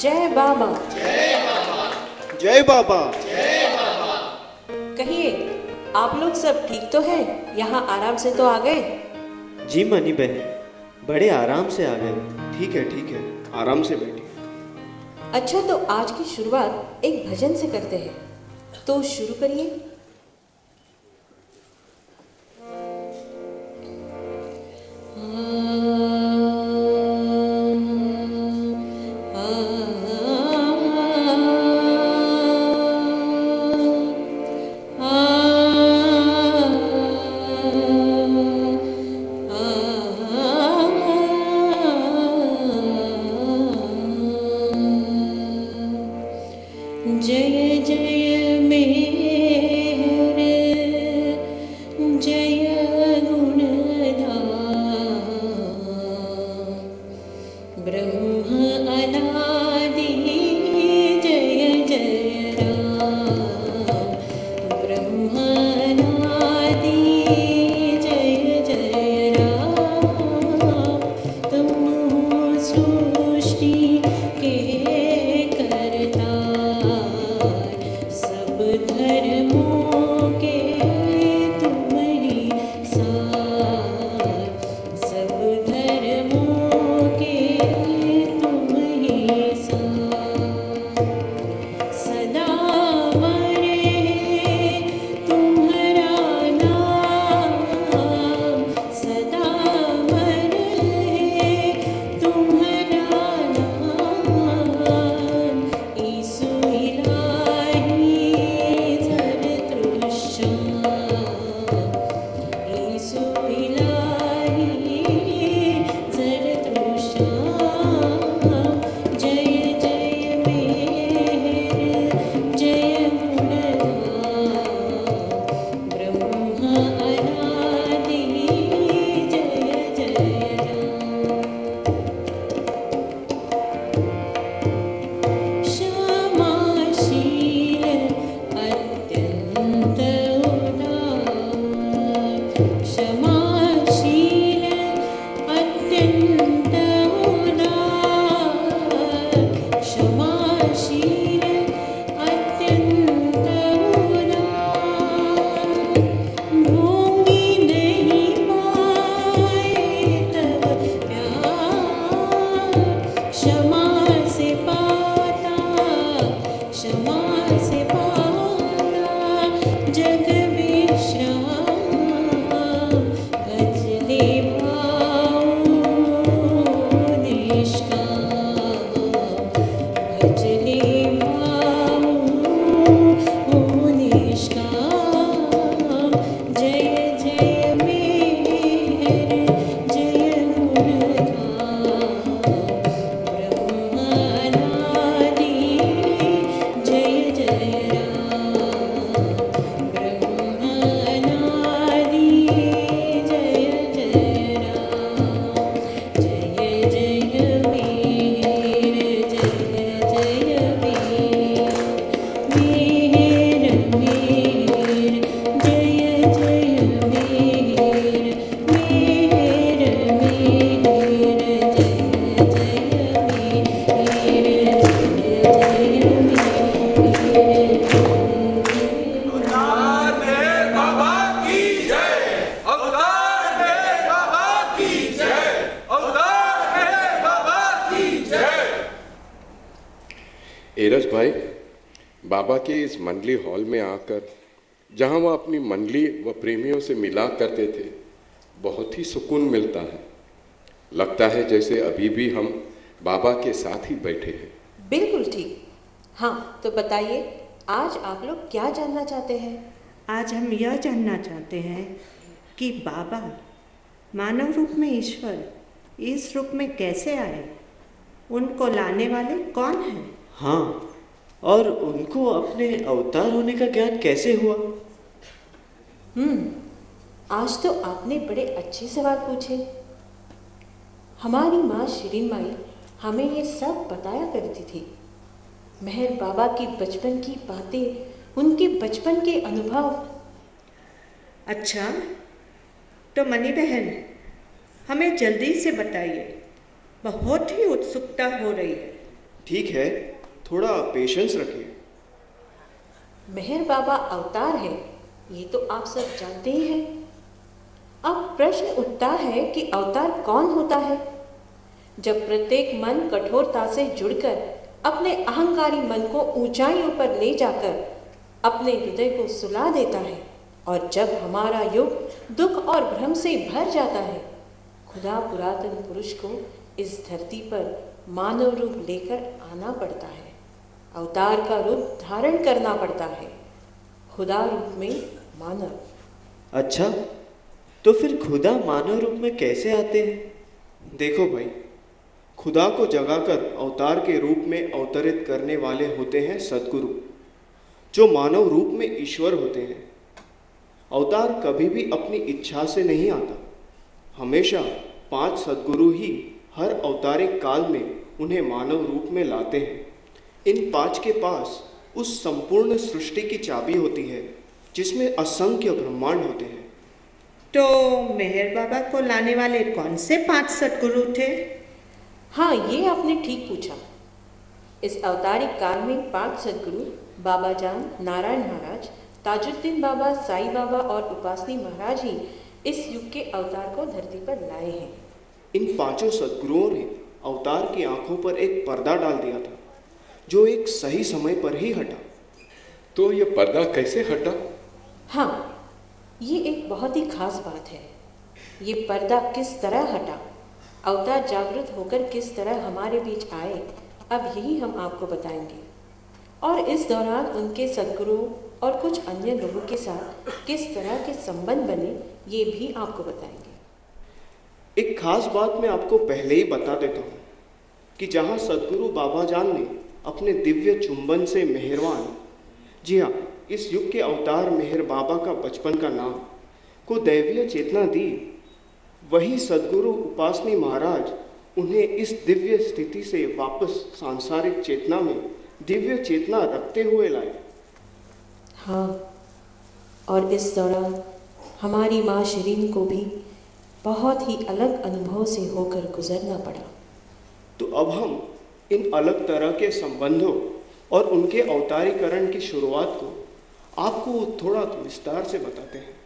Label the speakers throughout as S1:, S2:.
S1: जय बाबा।
S2: जय बाबा।
S1: कहिए, आप लोग सब ठीक तो हैं? यहाँ आराम से तो आ गए?
S2: जी मनी बहन, बड़े आराम से आ गए। ठीक है, आराम से बैठिए।
S1: अच्छा, तो आज की शुरुआत एक भजन से करते हैं, तो शुरू करिए। जय जय मेहर, जय गुणधाम, ब्रह्म अनादि जय जय राम, ब्रह्म अनादि जय जय राम, तुम हो सृष्टि के करता, सब धर्मों के तुम ही सार, सब धर्मों के तुम ही सार, सदा अमर है तुम्हारा नाम, सदा अमर है तुम्हारा नाम, ईसु इलाही ज़रतुश्शाह, ईसु इलाही ज़रतुश्शाह, जय जय मेहर, जय गुणधाम, ब्रह्म अनादि जय जय राम, क्षमाशील अत्यंत उदार, क्षमाशील अत्यंत उदार, क्षमाशील अत्यंत उदार, ढूंढी नहीं पाए तब प्यार, क्षमा से पाता, क्षमा से पाता जग विश्राम, भजले भाव निष्काम, भजले भाव निष्काम, जय जय मेहर, जय गुणधाम, ब्रह्म अनादि जय जय राम, ब्रह्म अनादि जय जय राम, जय जय मेहर, जय जय मेहर, मेहर मेहर, जय जय मेहर, मेहर मेहर, जय जय मेहर, जय जय
S3: अवतार मेहर बाबा की जय, अवतार मेहर बाबा की जय, अवतार मेहर बाबा की जय।
S4: एरज भाई, बाबा के इस मंडली हॉल में आकर जहां वह अपनी मंडली व प्रेमियों से मिला करते थे, बहुत ही सुकून मिलता है। लगता है जैसे अभी भी हम बाबा के साथ ही बैठे हैं।
S1: बिल्कुल ठीक। हाँ, तो बताइए, आज आप लोग क्या जानना चाहते हैं?
S5: आज हम यह जानना चाहते हैं कि बाबा मानव रूप में ईश्वर इस रूप में कैसे आए, उनको लाने वाले कौन हैं?
S2: हाँ, और उनको अपने अवतार होने का ज्ञान कैसे हुआ?
S1: आज तो आपने बड़े अच्छे सवाल पूछे। हमारी माँ शिरीन माई हमें ये सब बताया करती थी। मेहर बाबा की बचपन की बातें, उनके बचपन के अनुभव।
S5: अच्छा, तो मनी बहन, हमें जल्दी से बताइए, बहुत ही उत्सुकता हो रही है।
S2: ठीक है, थोड़ा पेशेंस रखिए।
S1: मेहर बाबा अवतार है, ये तो आप सब जानते ही हैं। अब प्रश्न उठता है कि अवतार कौन होता है? जब प्रत्येक मन कठोरता से जुड़कर अपने अहंकारी मन को ऊंचाइयों पर ले जाकर अपने हृदय को सुला देता है, और जब हमारा युग दुख और भ्रम से भर जाता है, खुदा पुरातन पुरुष को इस धरती पर मानव रूप लेकर आना पड़ता है, अवतार का रूप धारण करना पड़ता है, खुदा रूप में मानव।
S2: अच्छा, तो फिर खुदा मानव रूप में कैसे आते हैं? देखो भाई, खुदा को जगाकर अवतार के रूप में अवतरित करने वाले होते हैं सद्गुरु, जो मानव रूप में ईश्वर होते हैं। अवतार कभी भी अपनी इच्छा से नहीं आता, हमेशा 5 सद्गुरु ही हर अवतारिक काल में उन्हें मानव रूप में लाते हैं। इन 5 के पास उस संपूर्ण सृष्टि की चाबी होती है जिसमें असंख्य ब्रह्मांड होते हैं।
S5: तो मेहर बाबा को लाने वाले कौन से 5 सद्गुरु थे?
S1: हाँ, ये आपने ठीक पूछा। इस अवतारिक काल में 5 सद्गुरु बाबा जान, नारायण महाराज, ताजुद्दीन बाबा, साईं बाबा और उपासनी महाराज ही इस युग के अवतार को धरती पर लाए हैं।
S2: इन 5 सद्गुरुओं ने अवतार की आंखों पर एक पर्दा डाल दिया था, जो एक सही समय पर ही हटा।
S4: तो ये पर्दा कैसे हटा?
S1: हाँ, ये एक बहुत ही खास बात है। ये पर्दा किस तरह हटा, अवतार जागृत होकर किस तरह हमारे बीच आए, अब यही हम आपको बताएंगे। और इस दौरान उनके सद्गुरुओं और कुछ अन्य लोगों के साथ किस तरह के संबंध बने, ये भी आपको बताएंगे।
S2: एक खास बात मैं आपको पहले ही बता देता हूँ कि जहाँ सद्गुरु बाबा जान ने अपने दिव्य चुंबन से मेहरवान, जी हाँ, इस युग के अवतार मेहर बाबा का बचपन का नाम को दैवीय चेतना दी, वही सद्गुरु उपासनी महाराज उन्हें इस दिव्य स्थिति से वापस सांसारिक चेतना में दिव्य चेतना रखते हुए लाए।
S1: हाँ, और इस दौरान हमारी माँ शिरीन को भी बहुत ही अलग अनुभव से होकर गुजरना पड़ा।
S2: तो अब हम इन अलग तरह के संबंधों और उनके अवतारीकरण की शुरुआत को आपको थोड़ा विस्तार से बताते हैं।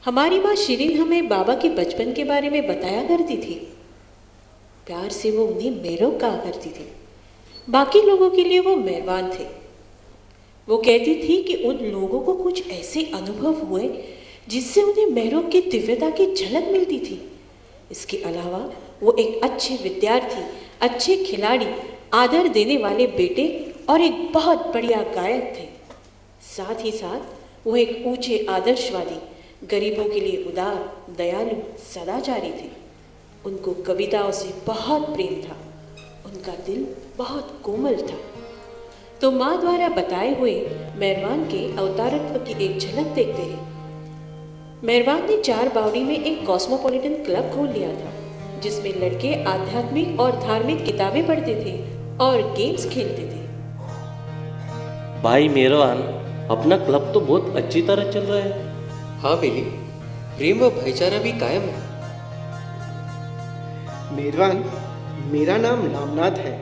S1: हमारी माँ शिरीन हमें बाबा के बचपन के बारे में बताया करती थी। प्यार से वो उन्हें मेहरो कहा करती थी, बाकी लोगों के लिए वो मेहरबान थे। वो कहती थी कि उन लोगों को कुछ ऐसे अनुभव हुए जिससे उन्हें मेहरो की दिव्यता की झलक मिलती थी। इसके अलावा वो एक अच्छे विद्यार्थी, अच्छे खिलाड़ी, आदर देने वाले बेटे और एक बहुत बढ़िया गायक थे। साथ ही साथ वो एक ऊंचे आदर्शवादी, गरीबों के लिए उदार, दयालु, सदाचारी थे। उनको कविताओं से बहुत प्रेम था, उनका दिल बहुत कोमल था। तो माँ द्वारा बताए हुए मेहरबान के अवतारत्व की एक झलक देखते हैं। मेहरबान ने 4 बावड़ी में एक कॉस्मोपॉलिटन क्लब खोल लिया था, जिसमें लड़के आध्यात्मिक और धार्मिक किताबें पढ़ते थे और गेम्स खेलते थे।
S6: भाई मेहरबान, अपना क्लब तो बहुत अच्छी तरह चल रहा है।
S7: हाँ बेली, प्रेम व भाईचारा भी कायम है।
S8: मेहरबान, मेरा नाम रामनाथ है,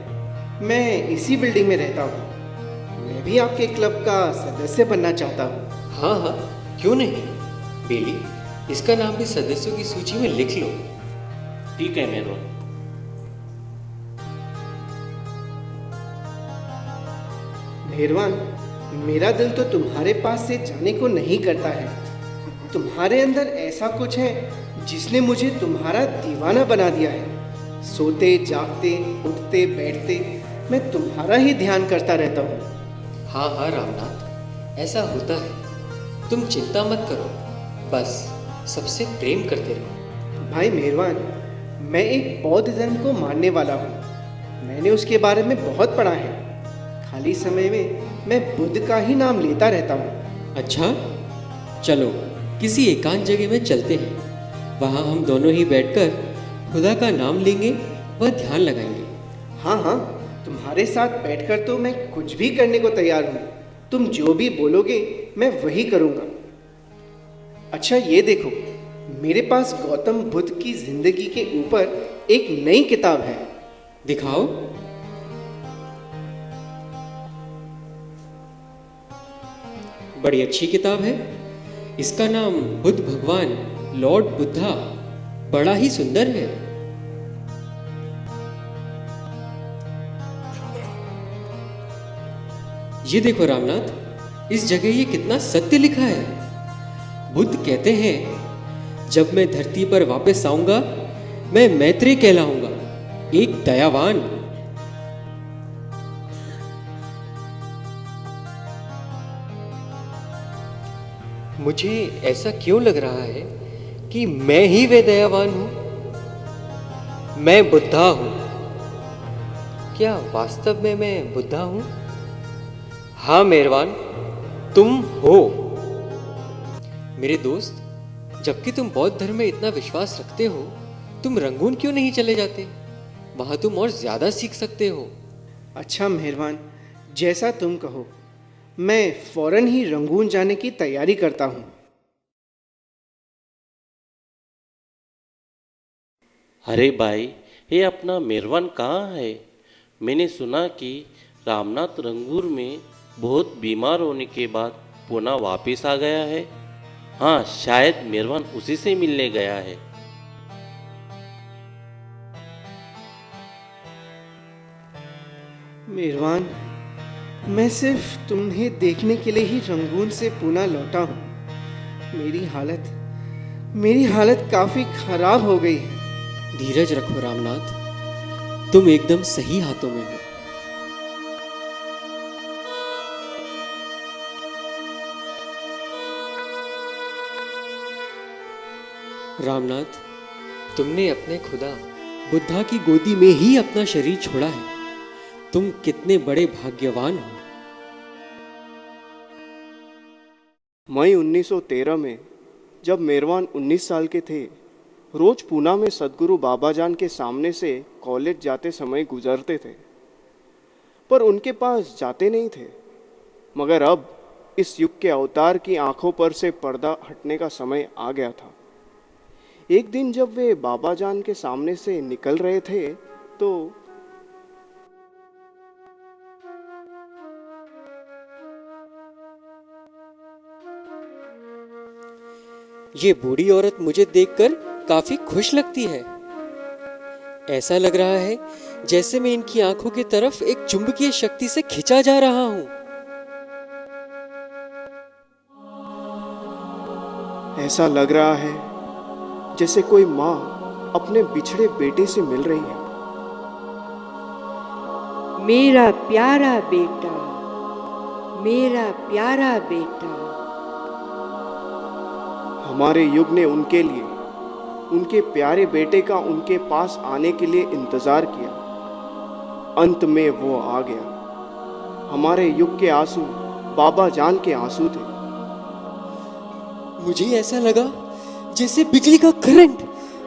S8: मैं इसी बिल्डिंग में रहता हूँ। मैं भी आपके क्लब का सदस्य बनना चाहता हूँ।
S7: हाँ हाँ, क्यों नहीं बेली, इसका नाम भी सदस्यों की सूची में लिख लो।
S6: ठीक है मेहरबान।
S8: मेहरबान, मेरा दिल तो तुम्हारे पास से जाने को नहीं करता है। तुम्हारे अंदर ऐसा कुछ है जिसने मुझे तुम्हारा दीवाना बना दिया है। सोते जागते, उठते बैठते मैं तुम्हारा ही ध्यान करता रहता हूँ।
S7: हाँ हाँ रामनाथ, ऐसा होता है। तुम चिंता मत करो, बस सबसे प्रेम करते रहो।
S8: भाई मेहरबान, मैं एक बौद्ध धर्म को मानने वाला हूँ। मैंने उसके बारे में बहुत पढ़ा है। खाली समय में मैं बुद्ध का ही नाम लेता रहता हूँ।
S7: अच्छा, चलो किसी एकांत जगह में चलते हैं। वहाँ हम दोनों ही बैठकर खुदा का नाम लेंगे व ध्यान लगाएंगे।
S8: हाँ हाँ, तुम्हारे साथ बैठकर तो मैं कुछ भी करने को तैयार हूँ। तुम जो भी बोलोगे मैं वही करूँगा। अच्छा ये देखो, मेरे पास गौतम बुद्ध की जिंदगी के ऊपर एक नई किताब है।
S7: दिखाओ। बड़ी अच्छी किताब है। इसका नाम बुद्ध भगवान लॉर्ड बुद्धा बड़ा ही सुंदर है। ये देखो रामनाथ, इस जगह ये कितना सत्य लिखा है। बुद्ध कहते हैं, जब मैं धरती पर वापस आऊंगा मैं मैत्रेय कहलाऊंगा, एक दयावान। मुझे ऐसा क्यों लग रहा है कि मैं ही वे दयावान हूं? मैं बुद्धा हूं। क्या वास्तव में मैं बुद्धा हूं? हाँ मेहरबान, तुम हो। मेरे दोस्त, जबकि तुम बौद्ध धर्म में इतना विश्वास रखते हो, तुम रंगून क्यों नहीं चले जाते? वहां तुम और ज्यादा सीख सकते हो।
S8: अच्छा मेहरबान, जैसा तुम कहो। मैं फौरन ही रंगून जाने की तैयारी करता हूँ।
S6: अरे भाई, ये अपना मेहरबान कहाँ है? मैंने सुना कि रामनाथ रंगूर में बहुत बीमार होने के बाद पुनः वापस आ गया है। हाँ, शायद मेहरबान उसी से मिलने गया है।
S8: मेहरबान, मैं सिर्फ तुम्हें देखने के लिए ही रंगून से पुणे लौटा हूँ। मेरी हालत काफी खराब हो गई है।
S7: धीरज रखो रामनाथ, तुम एकदम सही हाथों में हो। रामनाथ, तुमने अपने खुदा बुद्धा की गोदी में ही अपना शरीर छोड़ा है। तुम कितने बड़े भाग्यवान हो।
S2: मई 1913 में जब मेहरबान 19 साल के थे, रोज पूना में सदगुरु बाबाजान के सामने से कॉलेज जाते समय गुजरते थे, पर उनके पास जाते नहीं थे। मगर अब इस युग के अवतार की आंखों पर से पर्दा हटने का समय आ गया था। एक दिन जब वे बाबाजान के सामने से निकल रहे थे तो
S7: ये बूढ़ी औरत मुझे देखकर काफी खुश लगती है। ऐसा लग रहा है जैसे मैं इनकी आंखों की तरफ एक चुंबकीय शक्ति से खिंचा जा रहा हूं।
S2: ऐसा लग रहा है जैसे कोई माँ अपने बिछड़े बेटे से मिल रही है।
S5: मेरा प्यारा बेटा, मेरा प्यारा बेटा।
S2: हमारे युग ने उनके लिए, उनके प्यारे बेटे का उनके पास आने के लिए इंतजार किया। अंत में वो आ गया। हमारे युग के आंसू बाबा जान के आंसू थे।
S7: मुझे ऐसा लगा जैसे बिजली का करंट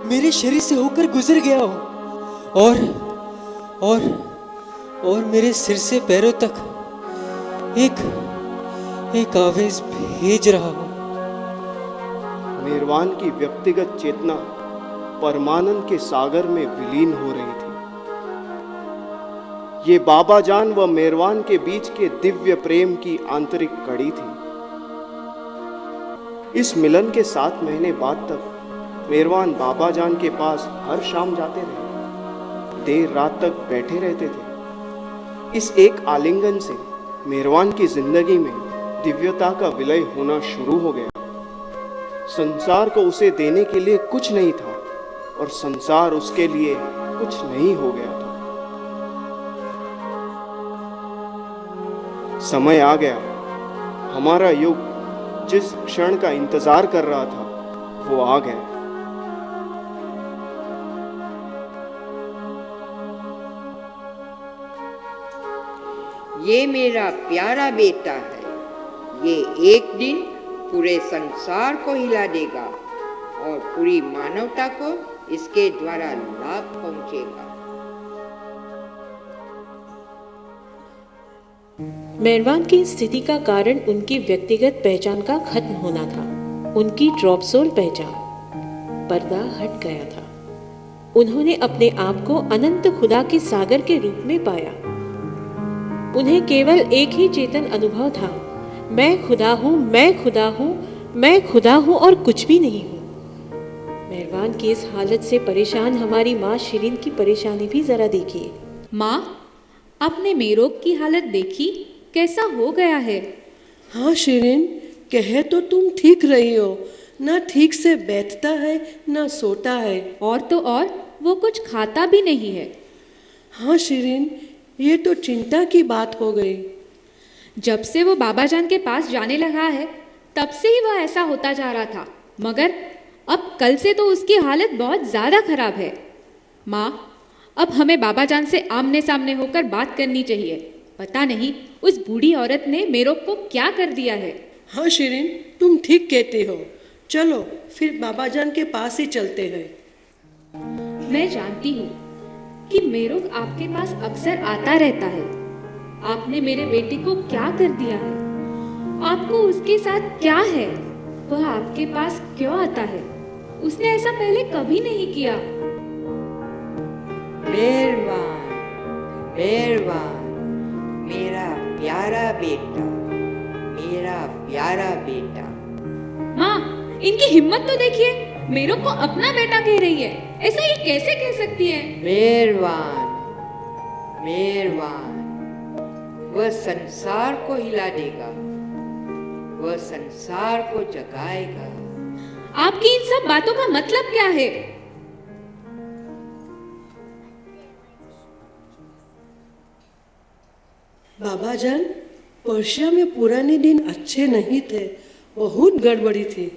S7: मेरे शरीर से होकर गुजर गया हो और मेरे सिर से पैरों तक एक आवेश भेज रहा हो।
S2: मेहरबान की व्यक्तिगत चेतना परमानंद के सागर में विलीन हो रही थी। ये बाबा जान व मेहरबान के बीच के दिव्य प्रेम की आंतरिक कड़ी थी। इस मिलन के 7 महीने बाद तक मेहरबान बाबा जान के पास हर शाम जाते रहे, देर रात तक बैठे रहते थे। इस एक आलिंगन से मेहरबान की जिंदगी में दिव्यता का विलय होना शुरू हो गया। संसार को उसे देने के लिए कुछ नहीं था और संसार उसके लिए कुछ नहीं हो गया था। समय आ गया। हमारा युग जिस क्षण का इंतजार कर रहा था वो आ गया।
S9: ये मेरा प्यारा बेटा है। ये एक दिन पूरे संसार को हिला देगा और पूरी मानवता को इसके द्वारा लाभ पहुंचेगा।
S1: मेहरबान की स्थिति का कारण उनकी व्यक्तिगत पहचान का खत्म होना था। उनकी ड्रॉपसोल पहचान, पर्दा हट गया था। उन्होंने अपने आप को अनंत खुदा के सागर के रूप में पाया। उन्हें केवल एक ही चेतन अनुभव था, मैं खुदा हूँ, मैं खुदा हूँ, मैं खुदा हूँ और कुछ भी नहीं हूँ। मेहरबान की इस हालत से परेशान हमारी माँ शिरीन की परेशानी भी जरा देखिए।
S10: माँ, आपने मेरोग की हालत देखी, कैसा हो गया है?
S11: हाँ शिरीन, कहे तो तुम ठीक रही हो, ना ठीक से बैठता है ना सोता है।
S10: और तो और वो कुछ खाता भी नहीं है।
S11: हाँ शिरीन, ये तो चिंता की बात हो गई।
S10: जब से वो बाबा जान के पास जाने लगा है तब से ही वह ऐसा होता जा रहा था, मगर अब कल से तो उसकी हालत बहुत ज़्यादा खराब है। माँ, अब हमें बाबा जान से आमने सामने होकर बात करनी चाहिए। पता नहीं उस बूढ़ी औरत ने मेरोग को क्या कर दिया है।
S11: हाँ शिरीन, तुम ठीक कहते हो। चलो फिर बाबा जान के पास ही चलते हैं।
S10: मैं जानती हूँ कि मेरोग आपके पास अक्सर आता रहता है। आपने मेरे बेटे को क्या कर दिया है? आपको उसके साथ क्या है? वह आपके पास क्यों आता है? उसने ऐसा पहले कभी नहीं किया।
S9: मेहरबान, मेहरबान, मेरा प्यारा बेटा, मेरा प्यारा बेटा।
S10: माँ, इनकी हिम्मत तो देखिए, मेरोग को अपना बेटा कह रही है। ऐसा ये कैसे कह सकती है?
S9: मेहरबान, मेहरबान, वह संसार को हिला देगा, वह संसार को जगाएगा।
S10: आपकी इन सब बातों का मतलब क्या है?
S11: बाबा जान, पर्शिया में पुराने दिन अच्छे नहीं थे, बहुत गड़बड़ी थी।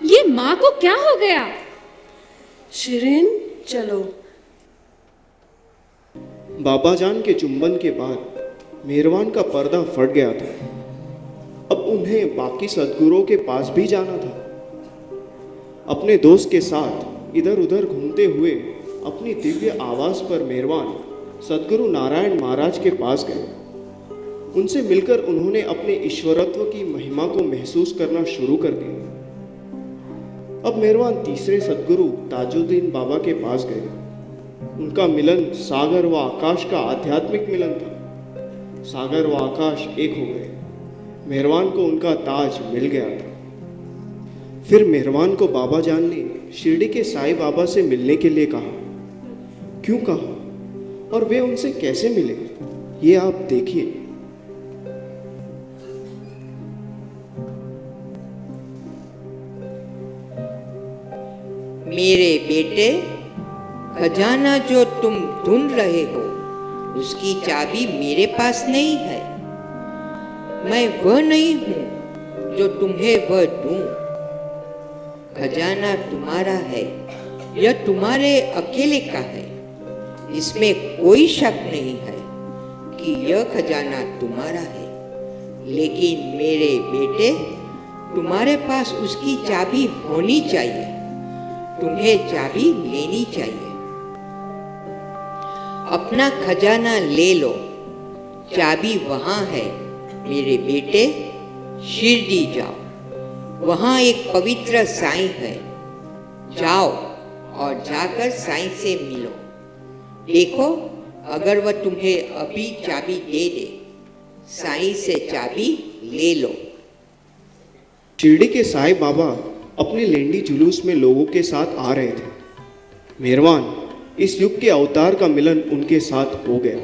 S10: ये माँ को क्या हो गया?
S11: शिरीन, चलो।
S2: बाबा जान के चुंबन के बाद मेहरबान का पर्दा फट गया था। अब उन्हें बाकी सद्गुरुओं के पास भी जाना था। अपने दोस्त के साथ इधर उधर घूमते हुए अपनी दिव्य आवाज़ पर मेहरबान सद्गुरु नारायण महाराज के पास गए। उनसे मिलकर उन्होंने अपने ईश्वरत्व की महिमा को महसूस करना शुरू कर दिया। अब मेहरबान तीसरे सद्गुरु ताजुद्दीन बाबा के पास गए। उनका मिलन सागर व आकाश का आध्यात्मिक मिलन था। सागर व आकाश एक हो गए। मेहरबान को उनका ताज मिल गया था। फिर मेहरबान को बाबा जान ने शिरडी के साईं बाबा से मिलने के लिए कहा। क्यों कहा और वे उनसे कैसे मिले, ये आप देखिए।
S9: मेरे बेटे, खजाना जो तुम ढूंढ रहे हो उसकी चाबी मेरे पास नहीं है। मैं वह नहीं हूं जो तुम्हें वह दूं। खजाना तुम्हारा है, यह तुम्हारे अकेले का है। इसमें कोई शक नहीं है कि यह खजाना तुम्हारा है। लेकिन मेरे बेटे, तुम्हारे पास उसकी चाबी होनी चाहिए। तुम्हें चाबी लेनी चाहिए। अपना खजाना ले लो, चाबी वहां है। मेरे बेटे, शिरडी जाओ, वहां एक पवित्र साईं है। जाओ और जाकर साईं से मिलो। देखो, अगर वह तुम्हें अभी चाबी दे दे, साईं से चाबी ले लो।
S2: शिरडी के साईं बाबा अपने लेंडी जुलूस में लोगों के साथ आ रहे थे। मेहरबान इस युग के अवतार का मिलन उनके साथ हो गया।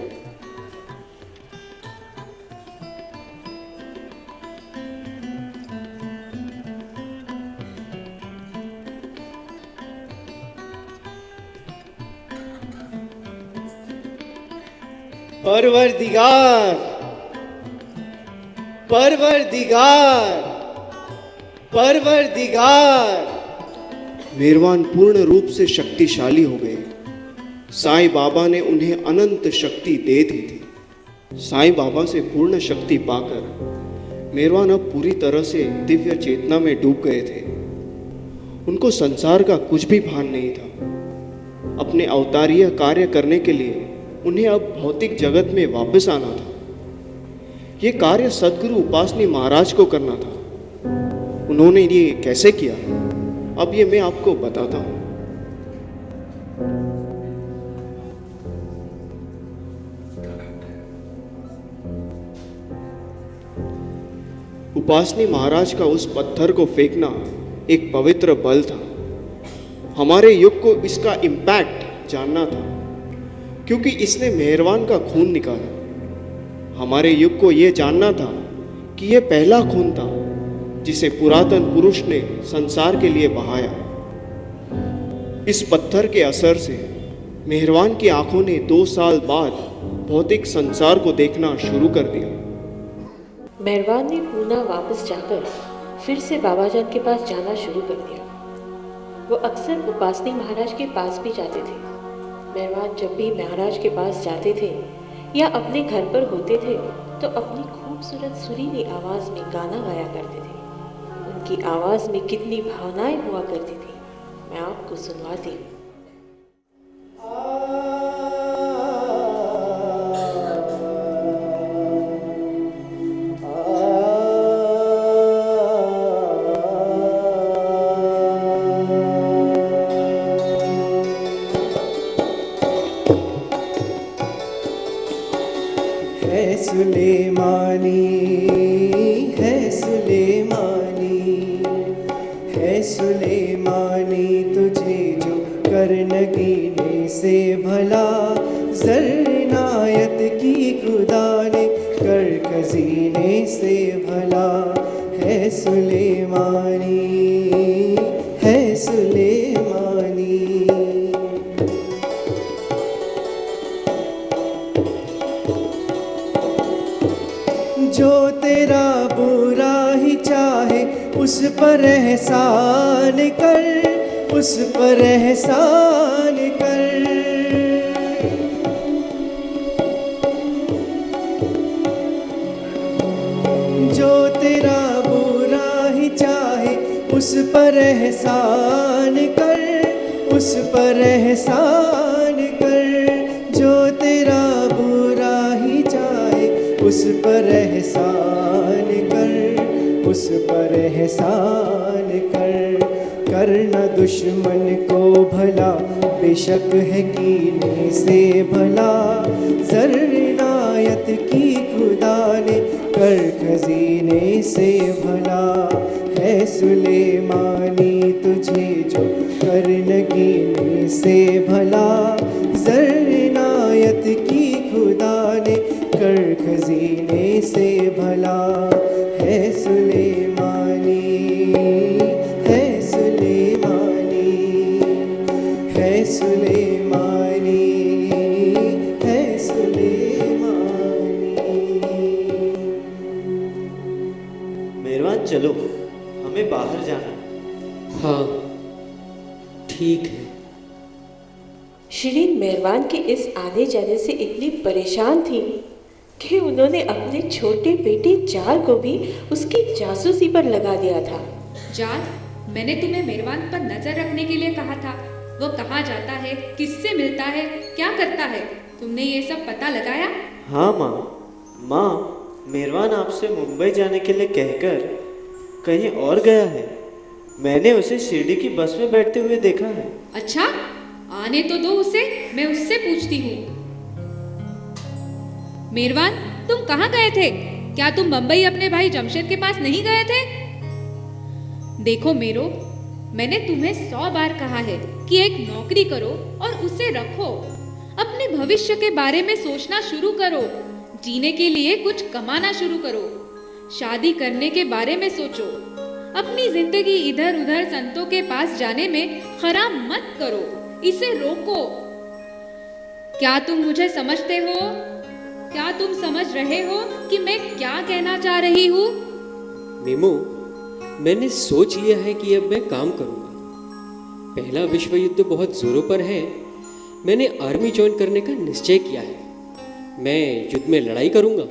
S8: परवरदिगार, परवरदिगार, परवरदिगार,
S2: मेहरवान पूर्ण रूप से शक्तिशाली हो गए। साईं बाबा ने उन्हें अनंत शक्ति दे दी थी। साईं बाबा से पूर्ण शक्ति पाकर मेहरवान अब पूरी तरह से दिव्य चेतना में डूब गए थे। उनको संसार का कुछ भी भान नहीं था। अपने अवतारीय कार्य करने के लिए उन्हें अब भौतिक जगत में वापस आना था। ये कार्य सद्गुरु उपासनी महाराज को करना था। उन्होंने ये कैसे किया, अब ये मैं आपको बताता हूँ। उपासनी महाराज का उस पत्थर को फेंकना एक पवित्र बल था। हमारे युग को इसका इम्पैक्ट जानना था, क्योंकि इसने मेहरवान का खून निकाला। हमारे युग को यह जानना था कि यह पहला खून था जिसे पुरातन पुरुष ने संसार के लिए बहाया। इस पत्थर के असर से मेहरवान की आंखों ने 2 साल बाद भौतिक संसार को देखना शुरू कर दिया।
S1: मेहरवान ने पूना वापस जाकर फिर से बाबा जान के पास जाना शुरू कर दिया। वो अक्सर उपासनी महाराज के पास भी जाते थे। मेहरवान जब भी महाराज के पास जाते थे या अपने घर पर होते थे तो अपनी खूबसूरत सुरीली आवाज़ में गाना गाया करते थे। उनकी आवाज़ में कितनी भावनाएं हुआ करती थी, मैं आपको सुनवाती हूँ।
S12: सुलेमानी है सुलेमानी है सुलेमानी, तुझे जो करनगीने से भला जरनायत की खुदा ने कर खजीने से भला। है सुलेमानी है सुलेमानी। जो तेरा बुरा ही चाहे उस पर एहसान कर, उस पर एहसान कर। जो तेरा बुरा ही चाहे उस पर एहसान कर, उस पर एहसान कर। जो तेरा बुरा ही चाहे उस पर एहसान कर, उस पर एहसान कर। करना दुश्मन को भला बेशक है कीने से भला, जरनायत की खुदा ने कर खजीने से भला। है सुलेमानी तुझे जो करनगीने से भला, जरनायत की खुदा ने कर खजीने से भला। है सुलेमानी है सुलेमानी है सुलेमानी है सुलेमानी।
S13: मेहरबान चलो, हमें बाहर जाना है।
S7: हाँ ठीक है।
S1: शिरीन मेहरबान के इस आने जाने से इतनी परेशान थी कि उन्होंने अपने छोटे बेटे जाल को भी उसकी जासूसी पर लगा दिया था।
S10: जाल, मैंने तुम्हें मेहरबान पर नजर रखने के लिए कहा था। वो कहाँ जाता है, किससे मिलता है, क्या करता है, तुमने ये सब पता लगाया?
S13: हाँ माँ, मेहरबान आपसे मुंबई जाने के लिए कहकर कहीं और गया है। मैंने उसे शिरडी की बस में बैठते हुए देखा है।
S10: अच्छा, आने तो दो उसे, मैं उससे पूछती हूँ। मेहरबान, तुम कहाँ गए थे? क्या तुम मुंबई अपने भाई जमशेद के पास नहीं गए थे? देखो मेरो, मैंने तुम्हें 100 बार कहा है कि एक नौकरी करो और उसे रखो। अपने भविष्य के बारे में सोचना शुरू करो। जीने के लिए कुछ कमाना शुरू करो। शादी करने के बारे में सोचो। अपनी जिंदगी इधर उधर संतों के पास जाने में खराब मत करो, इसे रोको। क्या तुम मुझे समझते हो? क्या तुम समझ रहे हो कि मैं क्या कहना चाह रही हूँ?
S7: मीमू, मैंने सोच लिया है कि अब मैं काम करूंगा। पहला विश्व युद्ध बहुत जोरों पर है। मैंने आर्मी ज्वाइन करने का निश्चय किया है। मैं युद्ध में लड़ाई करूंगा।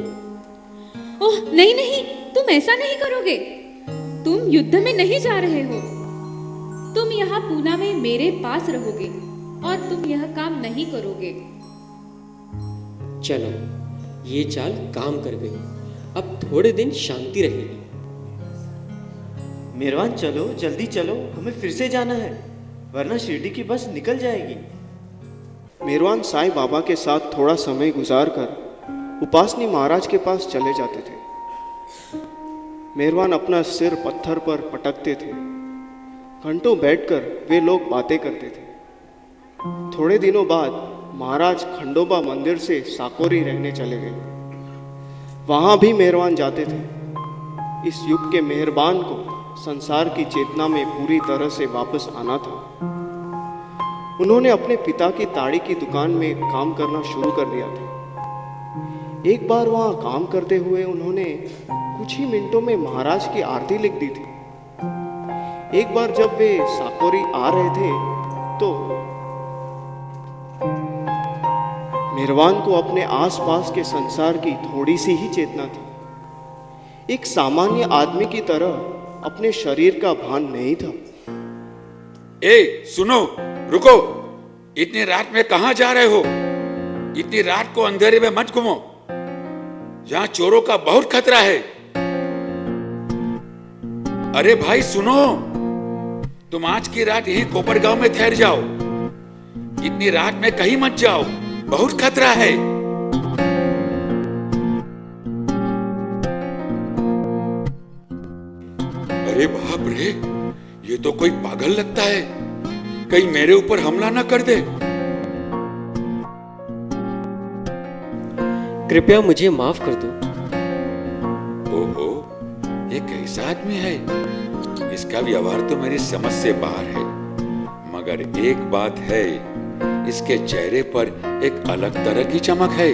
S10: ओह नहीं नहीं, तुम ऐसा नहीं करोगे। तुम युद्ध में नहीं जा रहे हो। तुम यहाँ पूना में मेरे पास रहोगे और तुम यह काम नहीं करोगे।
S7: चलो, ये चाल काम कर गई। अब थोड़े दिन शांति रहेगी।
S13: मेहरबान चलो, जल्दी चलो, हमें फिर से जाना है, वरना शिरडी की बस निकल जाएगी।
S2: मेहरबान साईं बाबा के साथ थोड़ा समय गुजारकर उपासनी महाराज के पास चले जाते थे। मेहरबान अपना सिर पत्थर पर पटकते थे। घंटों बैठकर वे लोग बातें करते थे। थोड़े दिनों बाद महाराज खंडोबा मंदिर से साकोरी रहने चले गए। वहाँ भी मेहरबान जाते थे। इस युग के मेहरबान को संसार की चेतना में पूरी तरह से वापस आना था। उन्होंने अपने पिता की ताड़ी की दुकान में काम करना शुरू कर दिया था। एक बार वहाँ काम करते हुए उन्होंने कुछ ही मिनटों में महाराज की आरती लिख दी थी। एक बार जब वे साकोरी आ रहे थे तो मेहरबान को अपने आसपास के संसार की थोड़ी सी ही चेतना थी। एक सामान्य आदमी की तरह अपने शरीर का भान नहीं था।
S3: ए सुनो, रुको। इतनी रात में कहां जा रहे हो? इतनी रात को अंधेरे में मत घूमो। यहां चोरों का बहुत खतरा है। अरे भाई सुनो, तुम आज की रात यहीं कोपरगांव में ठहर जाओ। इतनी रात में कहीं मत जाओ, बहुत खतरा है। अरे बाप रे, ये तो कोई पागल लगता है। कहीं मेरे ऊपर हमला ना कर दे।
S7: कृपया मुझे माफ कर दो।
S3: ओहो, ये कैसा आदमी है? इसका व्यवहार तो मेरी समझ से बाहर है। मगर एक बात है, इसके चेहरे पर एक अलग तरह की चमक है।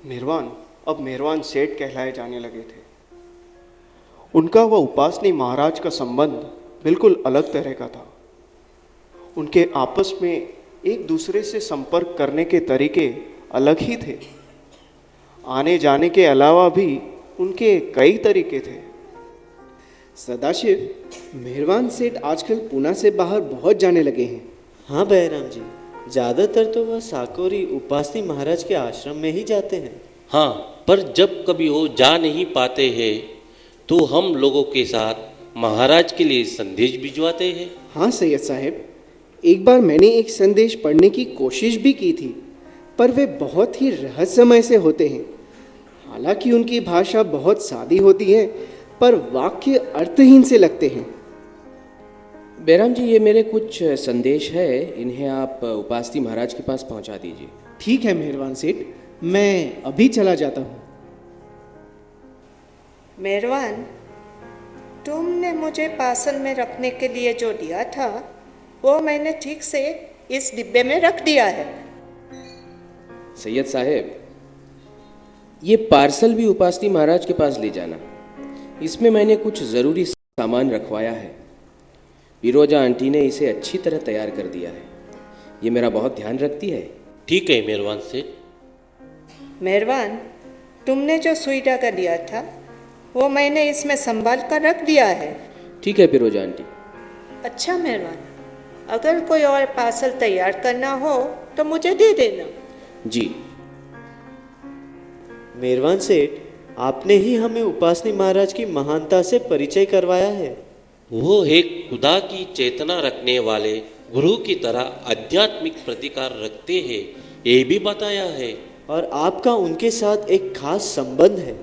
S2: मेहरबान अब मेहरबान सेठ कहलाए जाने लगे थे। उनका व उपासनी महाराज का संबंध बिल्कुल अलग तरह का था। उनके आपस में एक दूसरे से संपर्क करने के तरीके अलग ही थे। आने जाने के अलावा भी उनके कई तरीके थे।
S8: सदाशिव, मेहरबान सेठ आजकल पूना से बाहर बहुत जाने लगे हैं।
S13: हाँ बैराम जी, ज़्यादातर तो वह साकोरी उपासनी महाराज के आश्रम में ही जाते हैं।
S6: हाँ, पर जब कभी वो जा नहीं पाते हैं तो हम लोगों के साथ महाराज के लिए संदेश भिजवाते हैं।
S8: हाँ सैयद साहब, एक बार मैंने एक संदेश पढ़ने की कोशिश भी की थी, पर वे बहुत ही रहस्यमय से होते हैं। हालांकि उनकी भाषा बहुत सादी होती है, पर वाक्य अर्थहीन से लगते हैं।
S14: बैराम जी, ये मेरे कुछ संदेश है, इन्हें आप उपासनी महाराज के पास पहुंचा दीजिए।
S8: ठीक है मेहरबान सेठ, मैं अभी चला जाता हूँ।
S5: मेहरबान, तुमने मुझे पार्सल में रखने के लिए जो दिया था वो मैंने ठीक से इस डिब्बे में रख दिया है।
S14: सैयद साहब, ये पार्सल भी उपासनी महाराज के पास ले जाना। इसमें मैंने कुछ ज़रूरी सामान रखवाया है। बिरोजा आंटी ने इसे अच्छी तरह तैयार कर दिया है। ये मेरा बहुत ध्यान रखती है।
S6: ठीक है मेहरबान सेठ।
S5: मेहरबान, तुमने जो सुई धागा दिया था वो मैंने इसमें संभाल कर रख दिया है।
S14: ठीक है बिरोजा आंटी।
S5: अच्छा मेहरबान, अगर कोई और पार्सल तैयार करना हो तो मुझे दे देना।
S14: जी।
S13: मेहरबान सेठ, आपने ही हमें उपासनी महाराज की महानता से परिचय करवाया है।
S6: वो एक खुदा की चेतना रखने वाले गुरु की तरह आध्यात्मिक प्रतिकार रखते हैं, ये भी बताया है।
S13: और आपका उनके साथ एक खास संबंध है,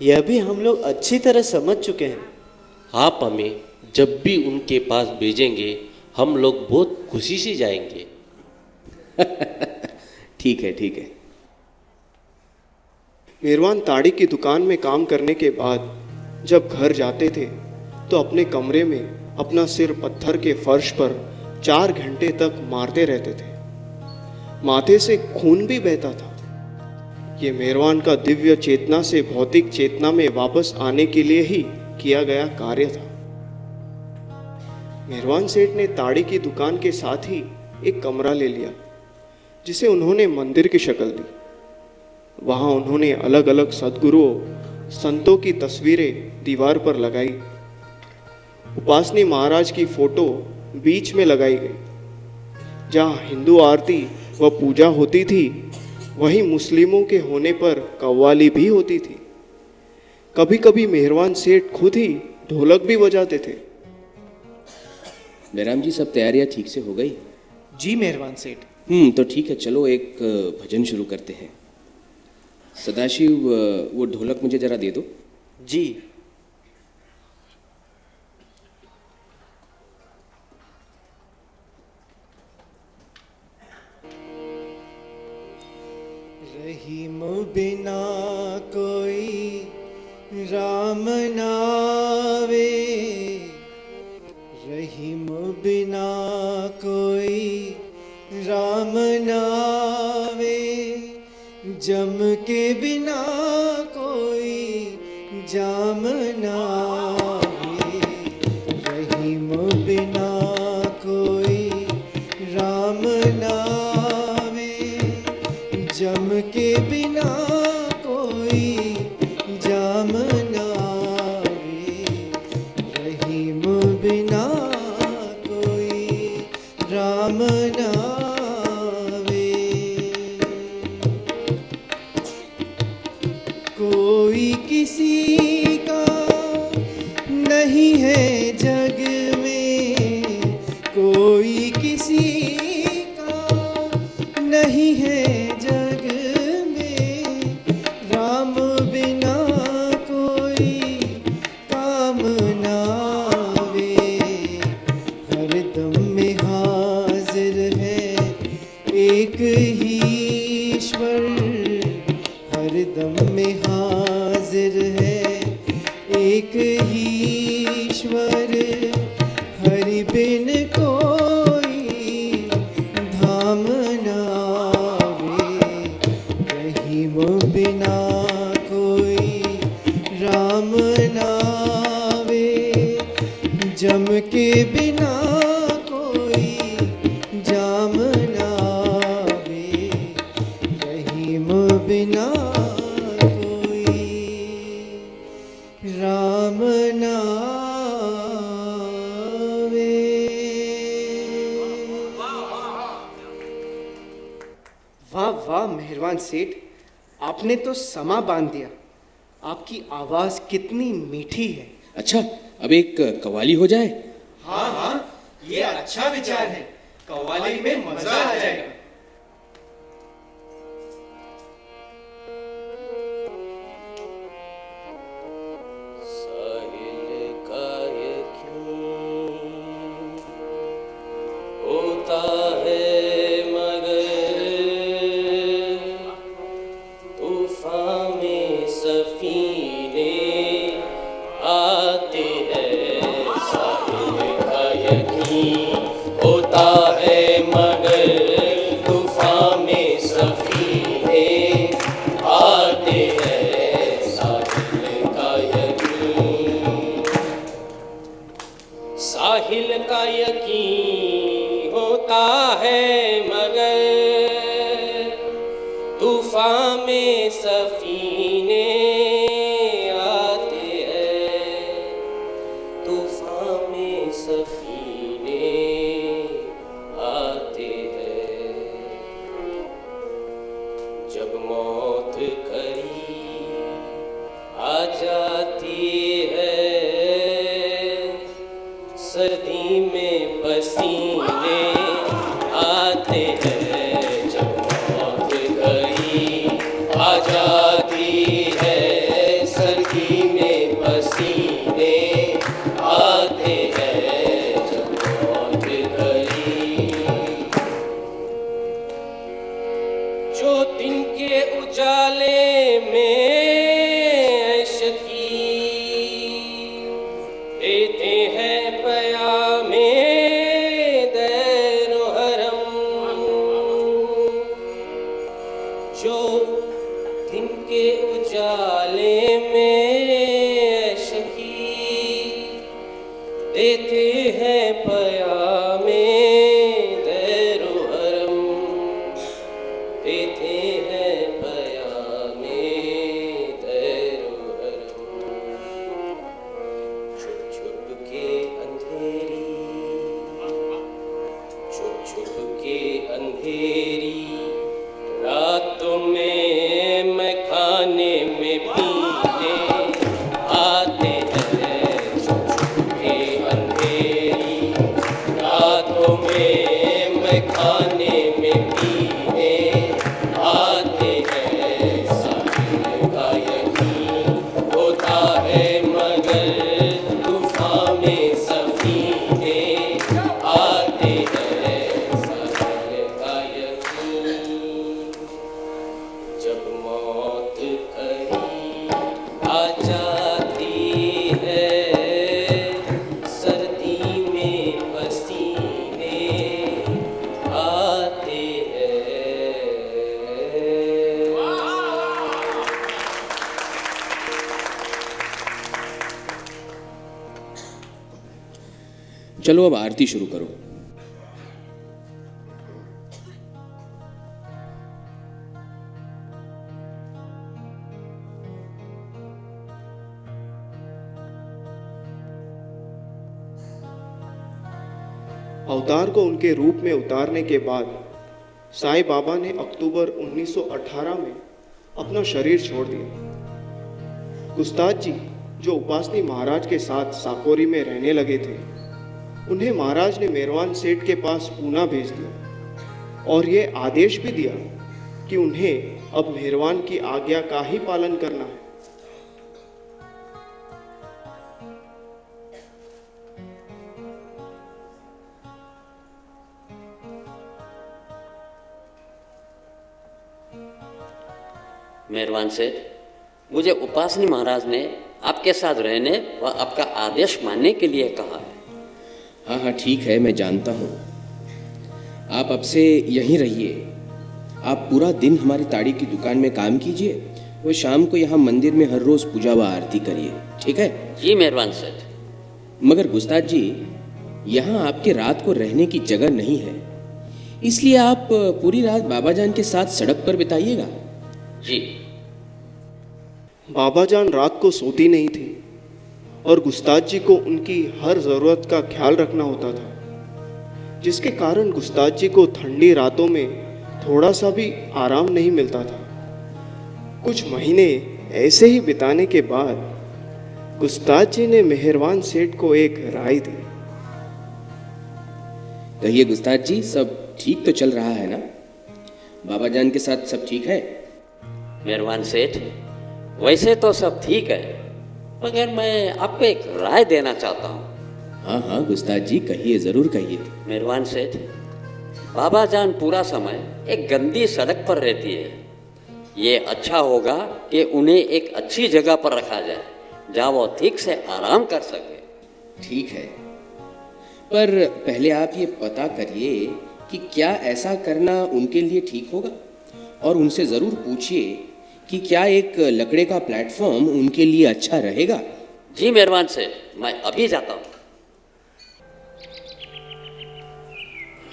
S13: यह भी हम लोग अच्छी तरह समझ चुके हैं।
S6: आप हमें जब भी उनके पास भेजेंगे हम लोग बहुत खुशी से जाएंगे।
S14: ठीक है ठीक है।
S2: मेहरबान ताड़ी की दुकान में काम करने के बाद जब घर जाते थे तो अपने कमरे में अपना सिर पत्थर के फर्श पर 4 घंटे तक मारते रहते थे। माथे से खून भी बहता था। ये मेहरबान का दिव्य चेतना से भौतिक चेतना में वापस आने के लिए ही किया गया कार्य था। मेहरवान सेठ ने ताड़ी की दुकान के साथ ही एक कमरा ले लिया, जिसे उन्होंने मंदिर की शक्ल दी। वहाँ उन्होंने अलग अलग सद्गुरुओं, संतों की तस्वीरें दीवार पर लगाई। उपासनी महाराज की फोटो बीच में लगाई गई। जहाँ हिंदू आरती व पूजा होती थी, वहीं मुस्लिमों के होने पर कव्वाली भी होती थी। कभी कभी मेहरवान सेठ खुद ही ढोलक भी बजाते थे।
S14: जयराम जी, सब तैयारियां ठीक से हो गई?
S8: जी मेहरबान सेठ।
S14: तो ठीक है, चलो एक भजन शुरू करते हैं। सदाशिव, वो ढोलक मुझे जरा दे दो।
S13: जी।
S12: रहीम बिना कोई राम नावे, रहीम बिना कोई राम नावे, जम के बिना कोई जाम नावे, रहीम बिना कोई राम नावे, जम के बिना कोई जाम नावे, रहीम बिना कोई राम नावे। कोई किसी का नहीं है जग में, कोई किसी का नहीं है जग में, राम बिना कोई काम नावे, हर दम में हाजिर है एक ही ईश्वर, हर दम में हाजिर है एक ही ईश्वर, हरि बिन कोई धाम नावे, रहीम बिना कोई राम नावे, जम के बिना कोई जाम नावे, रहीम बिना कोई राम नावे।
S8: वाह वाह मेहरबान सेठ, आपने तो समा बांध दिया। आपकी आवाज कितनी मीठी है।
S14: अच्छा, अब एक कव्वाली हो जाए।
S8: हाँ हाँ, ये अच्छा विचार है। कव्वाली में मजा आ जाएगा।
S6: होता है मगर तूफान में सफीने आते हैं, साहिल का यकीन होता है मगर तूफान में सफीने आते हैं, साहिल का यकीन, साहिल का यकीन होता है मगर तूफान में सफीने आते हैं, तूफान में सफीने आते हैं, जब मौत करीब आ जाती है, सर्दी में पसीने आते हैं, जब मौत करीब आ जाती है, सर्दी में पसीने आते हैं, जब मौत करीब, जो दिन के उजाले में देते हैं पयामे दैरो हरम, जो दिन के उजाले में शकी देते हैं पयामे दैरुहरम, देते हैं पयामे दैरुहरम। छुप छुप के अंधेरी, छुप छुप के अंधेरी रातों में मैं खाने में पीने आते हैं। छुप छुप के अंधेरी रातों में मैं खाने में पीने आते हैं। साहिल का यकीन होता है मगर तूफान में सफीने आते हैं। साहिल का यकीन जब मौत करीब आ जाती है, सर्दी में पसीने आते हैं।
S14: चलो अब आरती शुरू करो।
S2: अवतार को उनके रूप में उतारने के बाद साईं बाबा ने अक्टूबर 1918 में अपना शरीर छोड़ दिया। गुस्ताद जी जो उपासनी महाराज के साथ साकोरी में रहने लगे थे, उन्हें महाराज ने मेहरवान सेठ के पास पूना भेज दिया और ये आदेश भी दिया कि उन्हें अब मेहरवान की आज्ञा का ही पालन करना है।
S15: मेहरबान सेठ, मुझे उपासनी महाराज ने आपके साथ रहने व आपका आदेश मानने के लिए कहा है।
S14: हाँ हाँ ठीक है, मैं जानता हूँ। आप अब से यहीं रहिए। आप पूरा दिन हमारी ताड़ी की दुकान में काम कीजिए, वो शाम को यहाँ मंदिर में हर रोज पूजा व आरती करिए, ठीक है?
S15: जी मेहरबान सेठ।
S14: मगर गुस्ताद जी, यहाँ आपके रात को रहने की जगह नहीं है, इसलिए आप पूरी रात बाबा जान के साथ सड़क पर बिताइएगा।
S15: जी।
S2: बाबा जान रात को सोती नहीं थी और गुस्ताद जी को उनकी हर ज़रूरत का ख्याल रखना होता था, जिसके कारण गुस्ताद जी को ठंडी रातों में थोड़ा सा भी आराम नहीं मिलता था। कुछ महीने ऐसे ही बिताने के बाद गुस्ताद जी ने मेहरवान सेठ को एक राय दी।
S14: कहिए गुस्ताद जी, सब ठीक तो चल रहा है ना? बाबा जान के साथ सब ठीक है?
S15: मेहरबान सेठ, वैसे तो सब ठीक है, मगर मैं आपको एक राय देना चाहता हूँ।
S14: हाँ हाँ गुस्ताद जी, कहिए, जरूर कहिए।
S15: मेहरबान सेठ, बाबा जान पूरा समय एक गंदी सड़क पर रहती है। ये अच्छा होगा कि उन्हें एक अच्छी जगह पर रखा जाए जहाँ वो ठीक से आराम कर सके।
S14: ठीक है, पर पहले आप ये पता करिए कि क्या ऐसा करना उनके लिए ठीक होगा, और उनसे ज़रूर पूछिए कि क्या एक लकड़े का प्लेटफॉर्म उनके लिए अच्छा रहेगा।
S15: जी मेहरबान सेठ, मैं अभी जाता हूँ।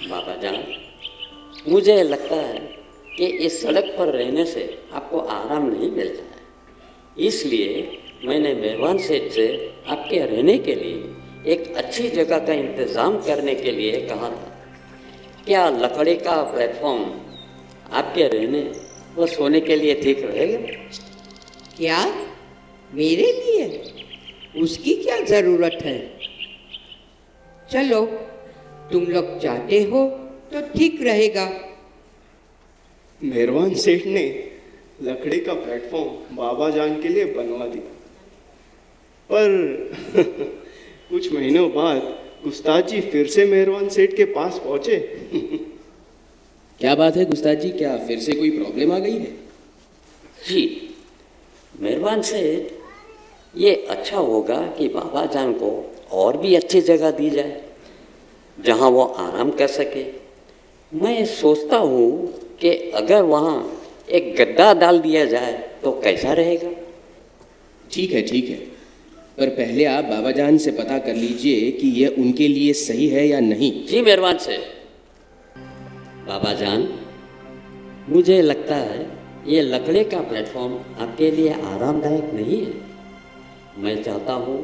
S15: बाबा जान, मुझे लगता है कि इस सड़क पर रहने से आपको आराम नहीं मिलता है, इसलिए मैंने मेहरबान सेठ से आपके रहने के लिए एक अच्छी जगह का इंतज़ाम करने के लिए कहा था। क्या लकड़ी का प्लेटफॉर्म आपके रहने व सोने के लिए ठीक रहेगा?
S9: क्या मेरे लिए? उसकी क्या ज़रूरत है? चलो, तुम लोग चाहते हो तो ठीक रहेगा।
S2: मेहरबान सेठ ने लकड़ी का प्लेटफॉर्म बाबा जान के लिए बनवा दिया, पर कुछ महीनों बाद गुस्ताद जी फिर से मेहरबान सेठ के पास पहुंचे।
S14: क्या बात है गुस्ताद जी, क्या फिर से कोई प्रॉब्लम आ गई है?
S15: जी मेहरबान सेठ, ये अच्छा होगा कि बाबा जान को और भी अच्छी जगह दी जाए जहाँ वो आराम कर सके। मैं सोचता हूँ कि अगर वहाँ एक गद्दा डाल दिया जाए तो कैसा रहेगा?
S14: ठीक है ठीक है, पर पहले आप बाबा जान से पता कर लीजिए कि यह उनके लिए सही है या नहीं।
S15: जी मेहरबान से। बाबा जान, मुझे लगता है ये लकड़े का प्लेटफॉर्म आपके लिए आरामदायक नहीं है। मैं चाहता हूँ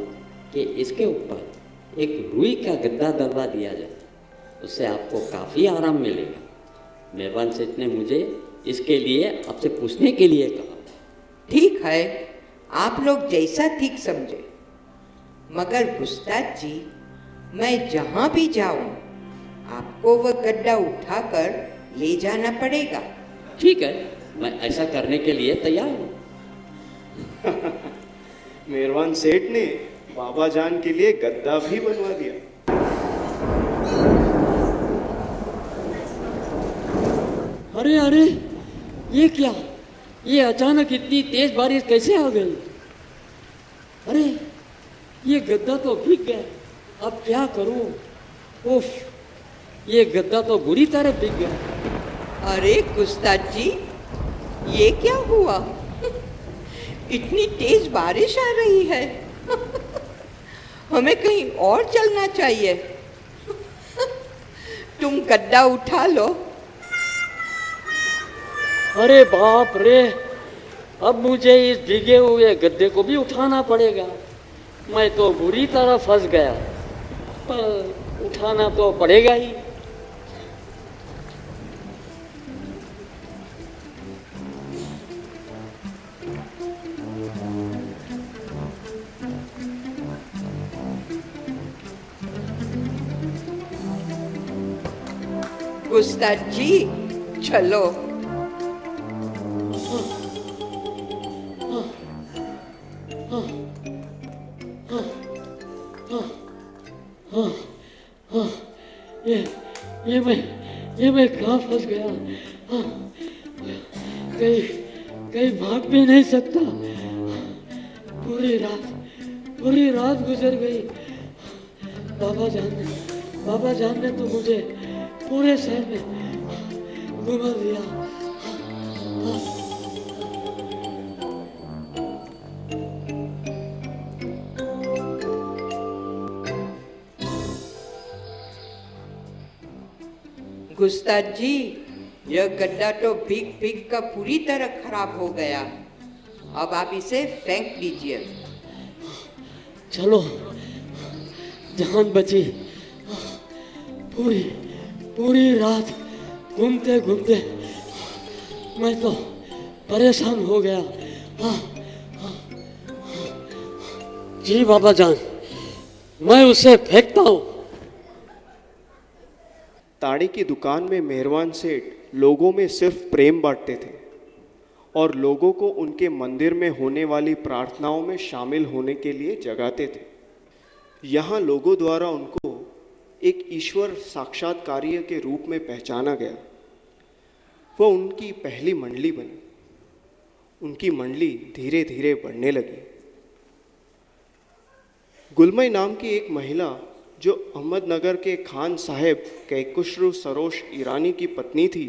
S15: कि इसके ऊपर एक रुई का गद्दा डलवा दिया जाए, उससे आपको काफ़ी आराम मिलेगा। मेहरबान सेठ ने मुझे इसके लिए आपसे पूछने के लिए कहा।
S9: ठीक है, आप लोग जैसा ठीक समझे, मगर गुस्ताद जी, मैं जहाँ भी जाऊँ आपको वह गड्ढा उठाकर ले जाना पड़ेगा।
S15: ठीक है, मैं ऐसा करने के लिए तैयार हूँ।
S2: मेहरबान सेठ ने बाबा जान के लिए गद्दा भी बनवा दिया।
S15: अरे अरे, ये क्या? ये अचानक इतनी तेज बारिश कैसे आ गई? अरे, ये गद्दा तो भीग गया। अब क्या करूं? उफ, ये गद्दा तो बुरी तरह भीग गया।
S9: अरे गुस्ताद जी, ये क्या हुआ? इतनी तेज बारिश आ रही है। हमें कहीं और चलना चाहिए। तुम गड्ढा उठा लो।
S15: अरे बाप रे, अब मुझे इस भीगे हुए गद्दे को भी उठाना पड़ेगा। मैं तो बुरी तरह फंस गया, पर उठाना तो पड़ेगा ही।
S9: गुस्ताद जी, चलो। ये मैं कहाँ फंस गया? कहीं भाग भी नहीं सकता। पूरी रात गुजर गई। बाबा जान ने तो मुझे पूरे शहर में घुमा दिया। गुस्ताद जी, यह गड्ढा तो भीग कर पूरी तरह खराब हो गया। अब आप इसे फेंक दीजिए।
S15: चलो, जान बची। पूरी रात घूमते घूमते मैं तो परेशान हो गया। जी बाबा जान, मैं उसे फेंकता हूँ।
S2: ताड़ी की दुकान में मेहरबान सेठ लोगों में सिर्फ प्रेम बांटते थे और लोगों को उनके मंदिर में होने वाली प्रार्थनाओं में शामिल होने के लिए जगाते थे। यहाँ लोगों द्वारा उनको एक ईश्वर साक्षात्कार्य के रूप में पहचाना गया। वह उनकी पहली मंडली बनी। उनकी मंडली धीरे धीरे बढ़ने लगी। गुलमई नाम की एक महिला, जो अहमदनगर के खान साहेब कैकुशरू सरोश ईरानी की पत्नी थी,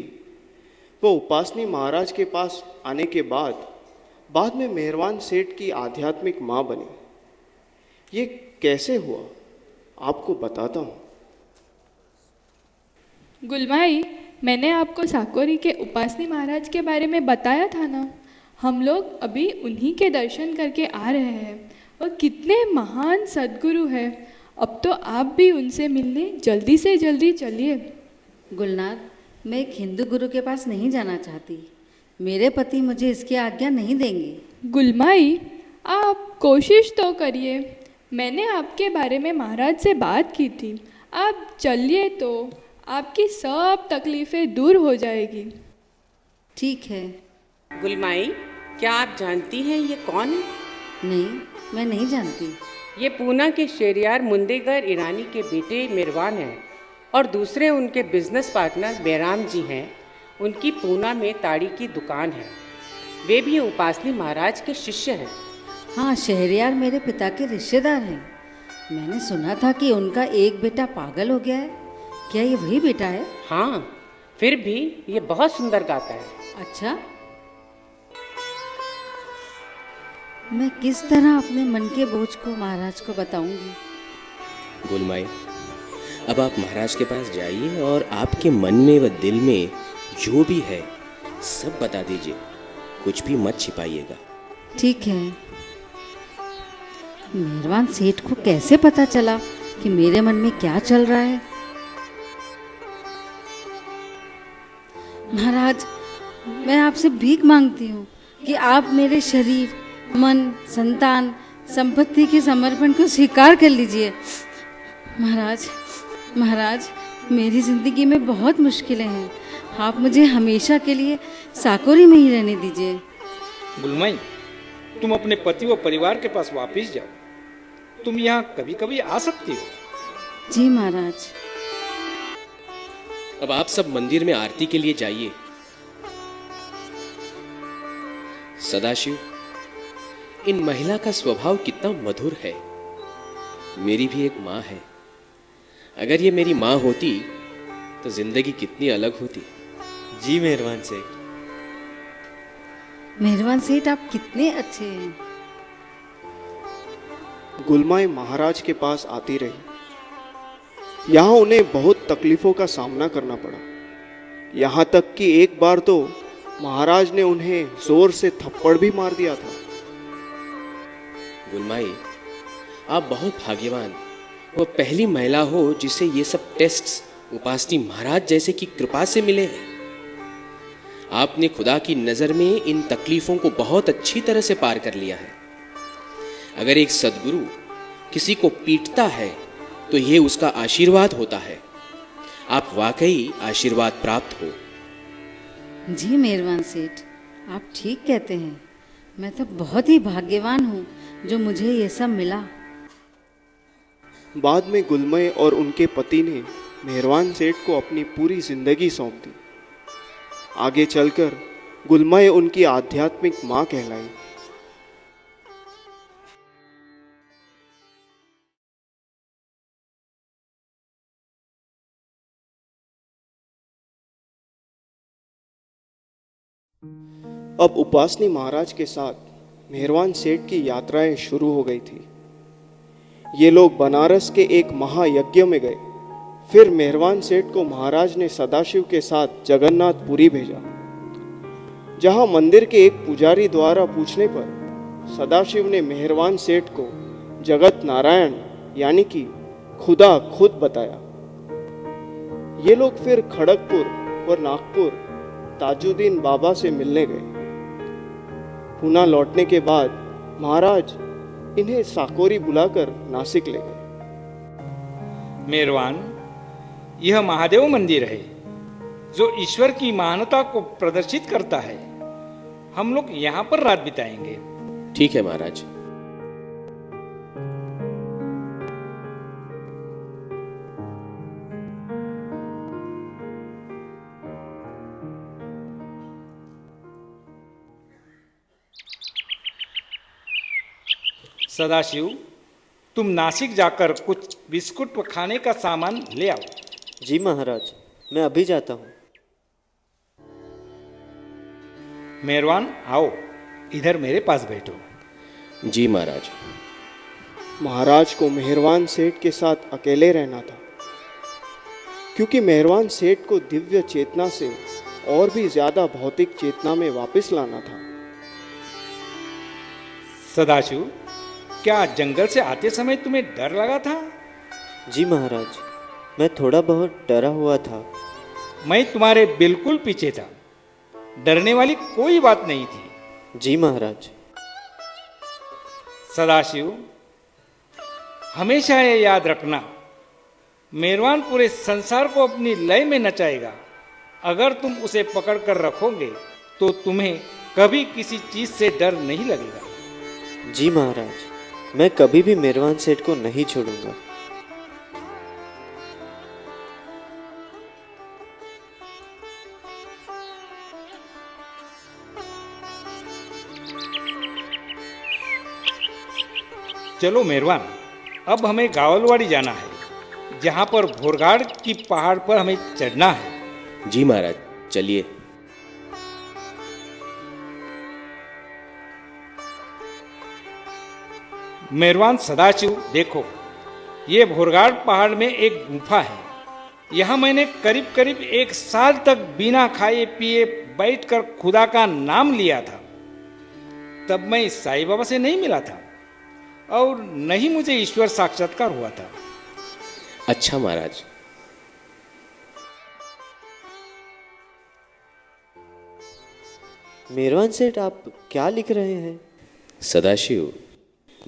S2: वो उपासनी महाराज के पास आने के बाद में मेहरबान सेठ की आध्यात्मिक माँ बनी। ये कैसे हुआ, आपको बताता हूँ।
S10: गुलमाई, मैंने आपको साकोरी के उपासनी महाराज के बारे में बताया था ना। हम लोग अभी उन्हीं के दर्शन करके आ रहे हैं। और कितने महान सद्गुरु हैं। अब तो आप भी उनसे मिलने जल्दी से जल्दी चलिए।
S16: गुलनाथ, मैं एक हिंदू गुरु के पास नहीं जाना चाहती। मेरे पति मुझे इसकी आज्ञा नहीं देंगे।
S10: गुलमाई, आप कोशिश तो करिए। मैंने आपके बारे में महाराज से बात की थी। आप चलिए तो आपकी सब तकलीफ़ें दूर हो जाएगी।
S16: ठीक है।
S17: गुलमाई, क्या आप जानती हैं ये कौन है?
S16: नहीं, मैं नहीं जानती।
S17: ये पूना के शेरियार मुंदेगर ईरानी के बेटे मेहरबान हैं और दूसरे उनके बिजनेस पार्टनर बैराम जी हैं। उनकी पूना में ताड़ी की दुकान है। वे भी उपासनी महाराज के शिष्य हैं।
S16: हाँ, शहरियार मेरे पिता के रिश्तेदार हैं। मैंने सुना था कि उनका एक बेटा पागल हो गया है। क्या ये वही बेटा है?
S17: हाँ, फिर भी ये बहुत सुंदर गाता है।
S16: अच्छा। मैं किस तरह अपने मन के बोझ को महाराज को बताऊंगी?
S14: गुलमाई, अब आप महाराज के पास जाइए और आपके मन में व दिल में जो भी है सब बता दीजिए, कुछ भी मत छिपाइएगा।
S16: ठीक है। मेहरबान सेठ को कैसे पता चला कि मेरे मन में क्या चल रहा है? महाराज, मैं आपसे भीख मांगती हूँ कि आप मेरे शरीर, मन, संतान, संपत्ति के समर्पण को स्वीकार कर लीजिए। महाराज, महाराज, मेरी जिंदगी में बहुत मुश्किलें हैं। आप मुझे हमेशा के लिए साकोरी में ही रहने दीजिए।
S18: गुलमाई, तुम अपने पति व परिवार के पास वापस जाओ। तुम यहाँ कभी कभी आ सकती हो।
S16: जी महाराज।
S14: अब आप सब मंदिर में आरती के लिए जाइए। सदाशिव, इन महिला का स्वभाव कितना मधुर है। मेरी भी एक माँ है। अगर ये मेरी माँ होती तो जिंदगी कितनी अलग होती।
S13: जी मेहरबान सेठ।
S16: मेहरबान सेठ, आप कितने अच्छे हैं।
S2: गुलमाई महाराज के पास आती रही। यहाँ उन्हें बहुत तकलीफों का सामना करना पड़ा। यहाँ तक कि एक बार तो महाराज ने उन्हें जोर से थप्पड़ भी मार दिया था।
S14: गुलमाई, आप बहुत भाग्यवान व पहली महिला हो जिसे ये सब टेस्ट्स उपासनी महाराज जैसे की कृपा से मिले हैं। आपने खुदा की नज़र में इन तकलीफों को बहुत अच्छी तरह से पार कर लिया है। अगर एक सद्गुरु किसी को पीटता है तो ये उसका आशीर्वाद होता है। आप वाकई आशीर्वाद प्राप्त हो।
S16: जी मेहरबान सेठ, आप ठीक कहते हैं। मैं तो बहुत ही भाग्यवान हूँ जो मुझे ये सब मिला।
S2: बाद में गुलमय और उनके पति ने मेहरबान सेठ को अपनी पूरी जिंदगी सौंप दी। आगे चलकर गुलमय उनकी आध्यात्मिक माँ कहलाई। अब उपासनी महाराज के साथ मेहरबान सेठ की यात्राएं शुरू हो गई थी। ये लोग बनारस के एक महायज्ञ में गए। फिर मेहरबान सेठ को महाराज ने सदाशिव के साथ जगन्नाथपुरी भेजा, जहां मंदिर के एक पुजारी द्वारा पूछने पर सदाशिव ने मेहरबान सेठ को जगत नारायण यानी कि खुदा खुद बताया। ये लोग फिर खड़गपुर और नागपुर ताजुद्दीन बाबा से मिलने गए। पुणे लौटने के बाद महाराज इन्हें साकोरी बुलाकर नासिक ले गए।
S18: मेहरबान, यह महादेव मंदिर है जो ईश्वर की महानता को प्रदर्शित करता है। हम लोग यहाँ पर रात बिताएंगे।
S14: ठीक है महाराज।
S18: सदाशिव, तुम नासिक जाकर कुछ बिस्कुट व खाने का सामान ले आओ।
S13: जी महाराज, मैं अभी जाता हूँ।
S18: मेहरबान, आओ इधर मेरे पास बैठो।
S14: जी महाराज।
S2: महाराज को मेहरबान सेठ के साथ अकेले रहना था, क्योंकि मेहरबान सेठ को दिव्य चेतना से और भी ज्यादा भौतिक चेतना में वापस लाना था।
S18: सदाशिव, क्या जंगल से आते समय तुम्हें डर लगा था?
S13: जी महाराज, मैं थोड़ा बहुत डरा हुआ था।
S18: मैं तुम्हारे बिल्कुल पीछे था। डरने वाली कोई बात नहीं थी।
S13: जी महाराज।
S18: सदाशिव, हमेशा ये याद रखना, मेहरबान पूरे संसार को अपनी लय में नचाएगा। अगर तुम उसे पकड़ कर रखोगे तो तुम्हें कभी किसी चीज से डर नहीं लगेगा।
S13: जी महाराज, मैं कभी भी मेहरबान सेठ को नहीं छोड़ूंगा।
S18: चलो मेहरबान, अब हमें गावलवाड़ी जाना है, जहाँ पर भोरगाड़ की पहाड़ पर हमें चढ़ना है।
S14: जी महाराज, चलिए।
S18: मेहरबान सदाशिव, देखो, ये भोरघाट पहाड़ में एक गुफा है। यहाँ मैंने करीब करीब 1 साल तक बिना खाए पिए बैठकर खुदा का नाम लिया था। तब मैं साईं बाबा से नहीं मिला था और न ही मुझे ईश्वर साक्षात्कार हुआ था।
S14: अच्छा महाराज।
S13: मेहरबान सेठ, आप क्या लिख रहे हैं?
S14: सदाशिव,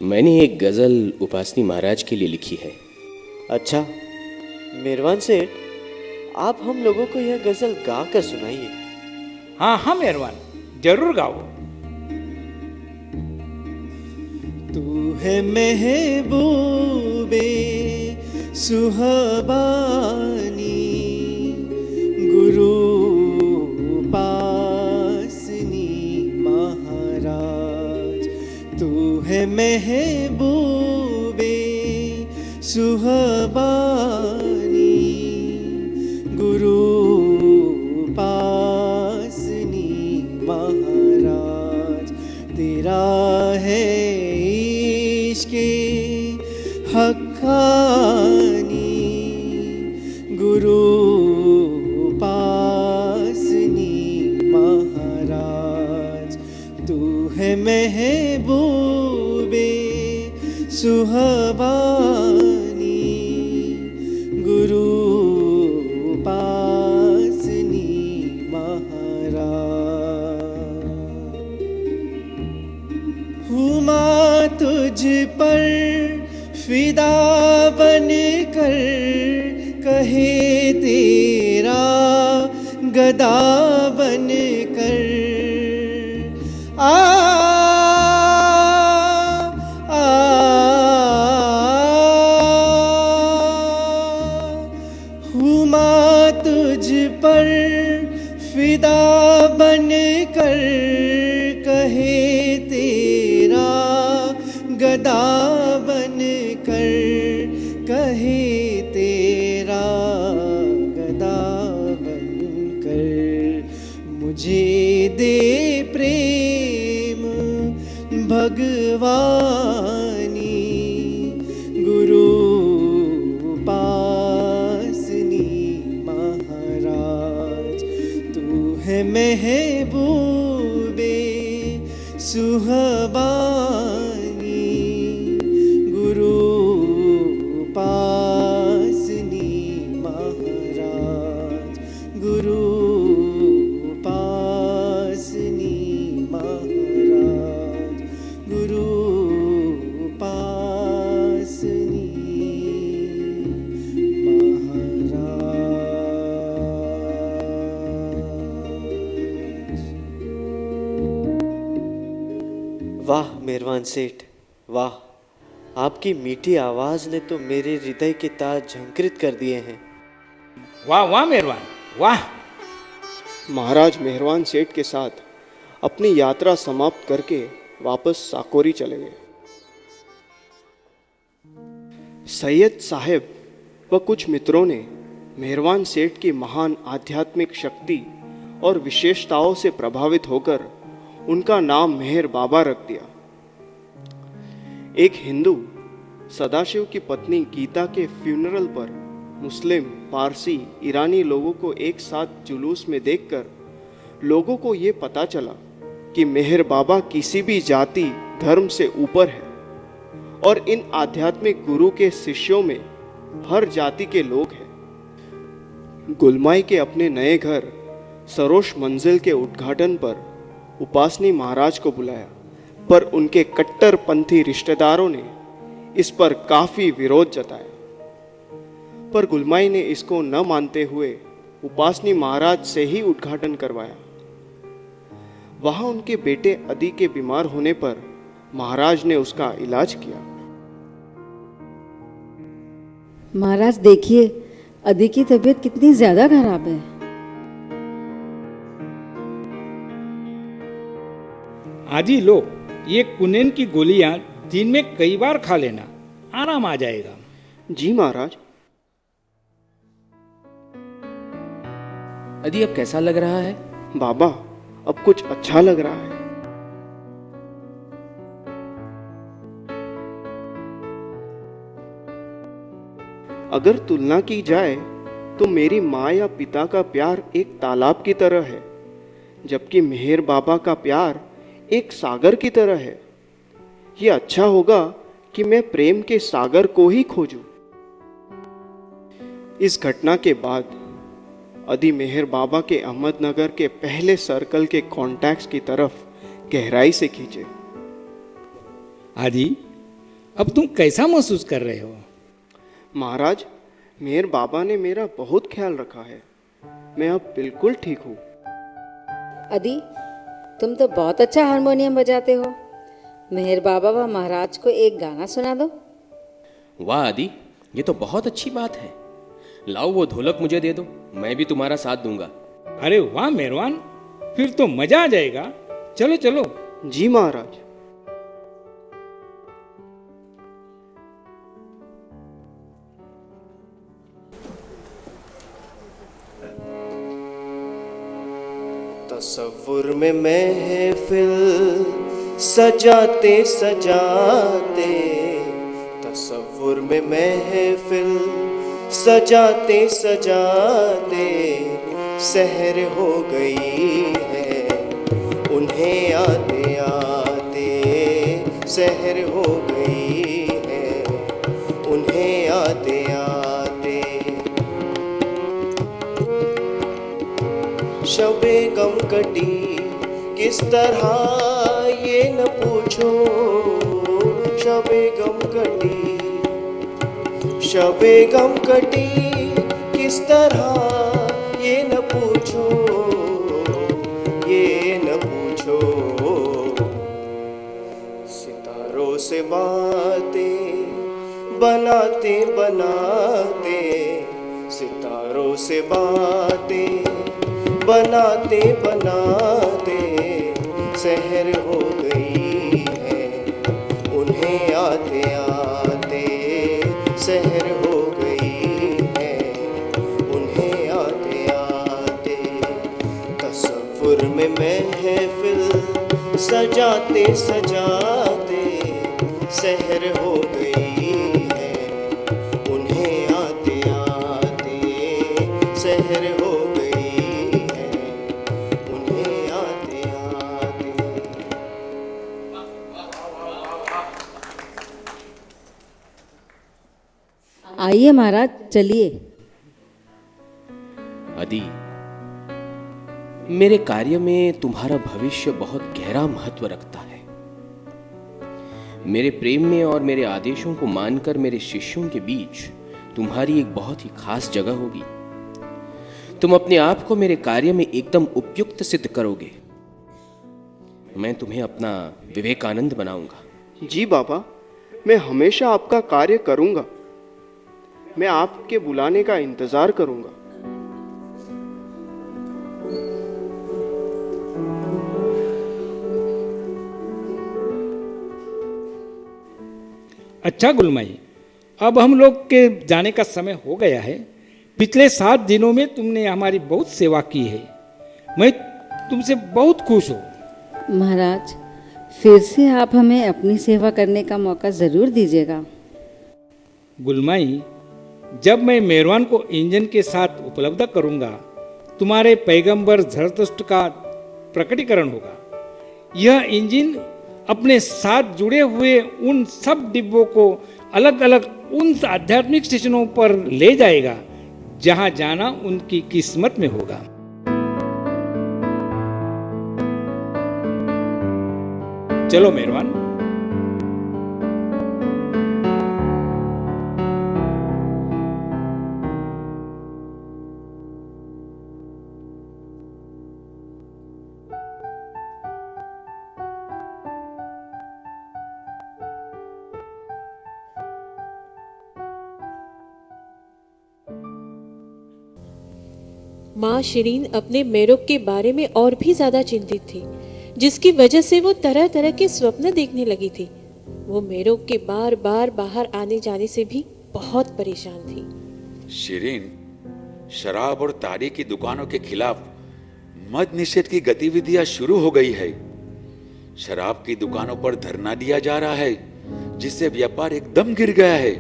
S14: मैंने एक गजल उपासनी महाराज के लिए लिखी है।
S13: अच्छा मेहरबान सेठ, आप हम लोगों को यह गजल गा कर सुनाइए।
S18: हाँ हाँ मेहरबान, जरूर गाओ।
S12: तू है महबूबे सुहाबानी, गुरु उपासनी महाराज। तू है महबूबे सुहाबानी, गुरु उपासनी महाराज। तेरा है इश्क़े हक्कानी, गुरु उपासनी महाराज। तू है महबूबे सुहाबानी, गुरु उपासनी महाराज। हुमा तुझ पर फिदा बन कर, कहे तेरा गदा बन कर। हुमा तुझ पर फिदा बन कर, कहे तेरा गदा बन कर, कहे तेरा गदा बन कर। मुझे दे प्रेम भगवानी, गुरु उपासनी महाराज। तू है महबूबे सुहाबानी, गुरु उपासनी महाराज, गुरु उपासनी महाराज, गुरु उपासनी
S13: वाह मेहरबान सेठ, वाह! आपकी मीठी आवाज ने तो मेरे हृदय के तार झंकृत कर दिए हैं।
S18: वाह वाह मेहरबान, वाह!
S2: महाराज मेहरबान सेठ के साथ अपनी यात्रा समाप्त करके वापस साकोरी चले गए। सैयद साहब व कुछ मित्रों ने मेहरबान सेठ की महान आध्यात्मिक शक्ति और विशेषताओं से प्रभावित होकर उनका नाम मेहर बाबा रख दिया। एक हिंदू सदाशिव की पत्नी गीता के फ्यूनरल पर मुस्लिम, पारसी, ईरानी लोगों को एक साथ जुलूस में देखकर लोगों को ये पता चला कि मेहर बाबा किसी भी जाति धर्म से ऊपर है और इन आध्यात्मिक गुरु के शिष्यों में हर जाति के लोग हैं। गुलमाई के अपने नए घर सरोश मंजिल के उद्घाटन पर उपासनी महाराज को बुलाया, पर उनके कट्टरपंथी रिश्तेदारों ने इस पर काफी विरोध जताया। पर गुलमाई ने इसको न मानते हुए उपासनी महाराज से ही उद्घाटन करवाया। वहां उनके बेटे अदी के बीमार होने पर महाराज ने उसका इलाज किया।
S16: महाराज देखिए, अदी की तबीयत कितनी ज्यादा खराब है।
S18: आजी लो, ये कुनेन की गोलियां दिन में कई बार खा लेना, आराम आ जाएगा।
S2: जी महाराज।
S14: अदी अब कैसा लग रहा है?
S2: बाबा अब कुछ अच्छा लग रहा है। अगर तुलना की जाए तो मेरी माँ या पिता का प्यार एक तालाब की तरह है, जबकि मेहर बाबा का प्यार एक सागर की तरह है। ये अच्छा होगा कि मैं प्रेम के सागर को ही खोजूं। इस घटना के बाद अदी मेहर बाबा के अहमदनगर के पहले सर्कल के कॉन्टैक्ट्स की तरफ गहराई से खींचे।
S18: आदि, अब तुम कैसा महसूस कर रहे हो?
S2: महाराज, मेहर बाबा ने मेरा बहुत ख्याल रखा है। मैं अब बिल्कुल ठीक हूँ।
S16: अदी, तुम तो बहुत अच्छा हारमोनियम बजाते हो। मेहर बाबा व महाराज को एक गाना सुना दो।
S14: वाह आदि, ये तो बहुत अच्छी बात है। लाओ वो ढोलक मुझे दे दो, मैं भी तुम्हारा साथ दूंगा।
S18: अरे वाह मेहरवान, फिर तो मजा आ जाएगा। चलो चलो।
S2: जी महाराज।
S12: तसव्वुर में महफिल सजाते सजाते, तसव्वुर में महफिल सजाते सजाते सहर हो गई है, उन्हें आते आते सहर हो गई है, उन्हें आते आते। शबे गम कटी किस तरह ये न पूछो, शबे गम कटी, शबे गम कटी किस तरह ये न पूछो, ये न पूछो। सितारों से बातें बनाते बनाते, सितारों से बातें बनाते बनाते सहर हो गई है, उन्हें आते आते सहर हो गई है, उन्हें आते आते। तसव्वुर में महफिल सजाते सजाते सहर हो गई है, उन्हें आते आते सहर हो गई है, उन्हें आते आते।
S16: आइए महाराज, चलिए।
S14: आदि, मेरे कार्य में तुम्हारा भविष्य बहुत गहरा महत्व रखता है। मेरे प्रेम में और मेरे आदेशों को मानकर मेरे शिष्यों के बीच तुम्हारी एक बहुत ही खास जगह होगी। तुम अपने आप को मेरे कार्य में एकदम उपयुक्त सिद्ध करोगे। मैं तुम्हें अपना विवेकानंद बनाऊंगा।
S2: जी बाबा, मैं हमेशा आपका कार्य करूंगा। मैं आपके बुलाने का इंतजार करूंगा।
S18: अच्छा गुलमाई, अब हम लोग के जाने का समय हो गया है। पिछले 7 दिनों में तुमने हमारी बहुत सेवा की है। मैं तुमसे बहुत खुश हूँ।
S16: महाराज, फिर से आप हमें अपनी सेवा करने का मौका ज़रूर दीजिएगा।
S18: गुलमाई, जब मैं मेहरवान को इंजन के साथ उपलब्ध करूंगा, तुम्हारे पैगंबर ज़रतुश्त का प्रकटीकरण होगा। यह इंजन अपने साथ जुड़े हुए उन सब डिब्बों को अलग अलग उन आध्यात्मिक स्टेशनों पर ले जाएगा जहां जाना उनकी किस्मत में होगा। चलो मेहरबान।
S1: माँ शिरीन अपने मेरोक के बारे में और भी ज्यादा चिंतित थी, जिसकी वजह से वो तरह तरह के स्वप्न देखने लगी थी। वो मेरोक के बार बार बाहर आने जाने से भी बहुत परेशान थी।
S3: शिरीन, शराब और ताड़ी की दुकानों के खिलाफ मद निषेध की गतिविधियां शुरू हो गई है। शराब की दुकानों पर धरना दिया जा रहा है, जिससे व्यापार एकदम गिर गया है।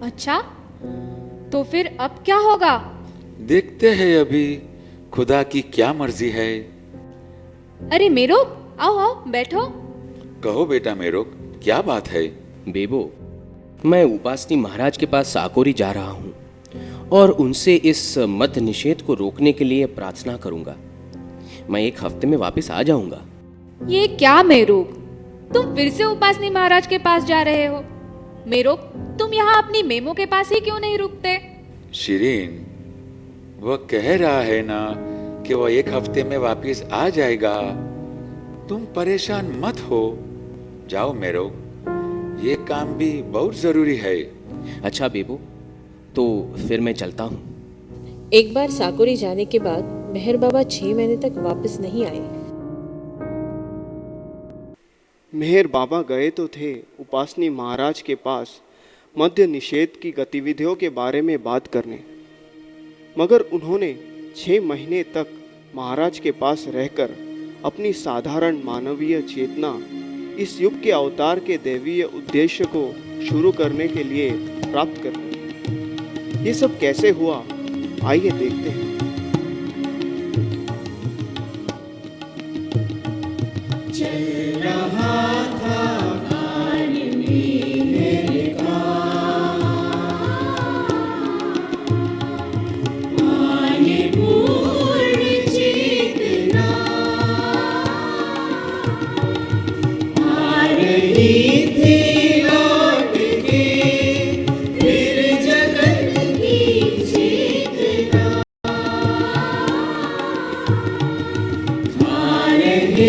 S10: अच्छा, तो फिर अब क्या होगा?
S3: देखते हैं अभी खुदा की क्या मर्जी है।
S10: अरे मेरोक, आओ आओ बैठो।
S3: कहो बेटा मेरोक, क्या बात है?
S14: बेबो, मैं उपासनी महाराज के पास साकोरी जा रहा हूँ और उनसे इस मत निषेध को रोकने के लिए प्रार्थना करूंगा। मैं 1 हफ्ते में वापस आ जाऊंगा।
S10: ये क्या मेरोक, तुम फिर से उपासनी महाराज के पास जा रहे हो? मेरोक, तुम यहाँ अपनी मेमो के पास ही क्यों नहीं रुकते?
S3: शिरीन, वह कह रहा है ना कि वह 1 हफ्ते में वापस आ जाएगा। तुम परेशान मत हो, जाओ मेरोक, ये काम भी बहुत जरूरी है।
S14: अच्छा बेबो, तो फिर मैं चलता हूँ।
S1: एक बार साकोरी जाने के बाद मेहर बाबा 6 महीने तक वापस नहीं आए।
S2: मेहर बाबा गए तो थे उपासनी महाराज के पास मद्य निषेध की गतिविधियों के बारे में बात करने, मगर उन्होंने 6 महीने तक महाराज के पास रहकर अपनी साधारण मानवीय चेतना इस युग के अवतार के दैवीय उद्देश्य को शुरू करने के लिए प्राप्त कर ली। ये सब कैसे हुआ, आइए देखते हैं।
S12: चल रहा था कान में मेरे कान, आने पूर्ण चेतना आ रही थी लौट के, फिर जगत की चेतना आ रहे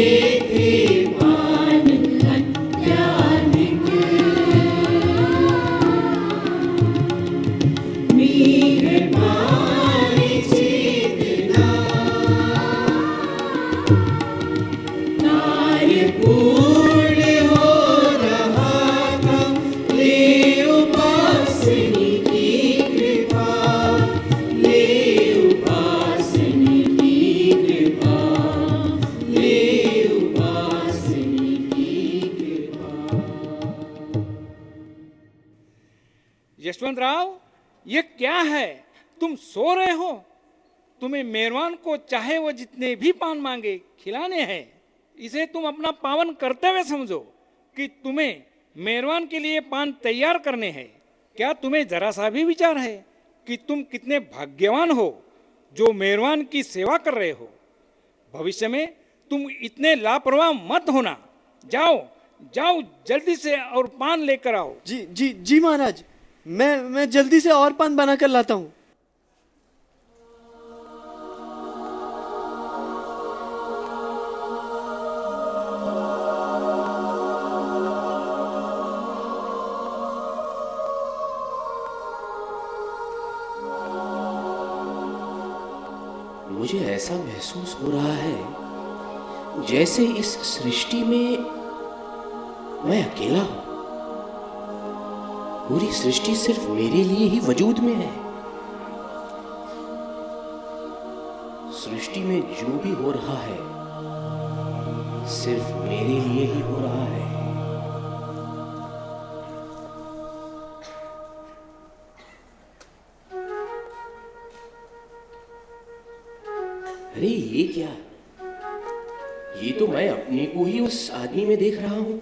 S18: यशवंतराव, ये क्या है? तुम सो रहे हो? तुम्हें मेहरबान को चाहे वो जितने भी पान मांगे खिलाने हैं। इसे तुम अपना पावन कर्तव्य समझो कि तुम्हें मेहरबान के लिए पान तैयार करने हैं। क्या तुम्हें जरा सा भी विचार है कि तुम कितने भाग्यवान हो जो मेहरबान की सेवा कर रहे हो? भविष्य में तुम इतने लापरवाह मत होना। जाओ जाओ जल्दी से और पान लेकर आओ।
S13: जी जी जी महाराज, मैं जल्दी से और पान बना कर लाता हूँ।
S14: मुझे ऐसा महसूस हो रहा है जैसे इस सृष्टि में मैं अकेला हूं। पूरी सृष्टि सिर्फ मेरे लिए ही वजूद में है। सृष्टि में जो भी हो रहा है सिर्फ मेरे लिए ही हो रहा है। अरे ये क्या? ये तो मैं अपने को ही उस आदमी में देख रहा हूं।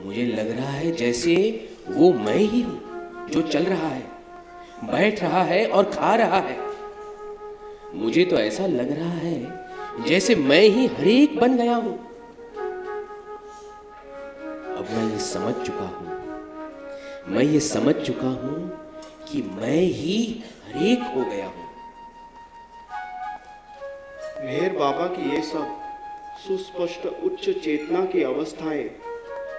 S14: मुझे लग रहा है जैसे वो मैं ही हूं जो चल रहा है, बैठ रहा है और खा रहा है। मुझे तो ऐसा लग रहा है जैसे मैं ही हर एक बन गया हूं। अब मैं ये समझ चुका हूं कि मैं ही हर एक हो गया हूं।
S2: मेहर बाबा की ये सब सुस्पष्ट उच्च चेतना की अवस्थाएं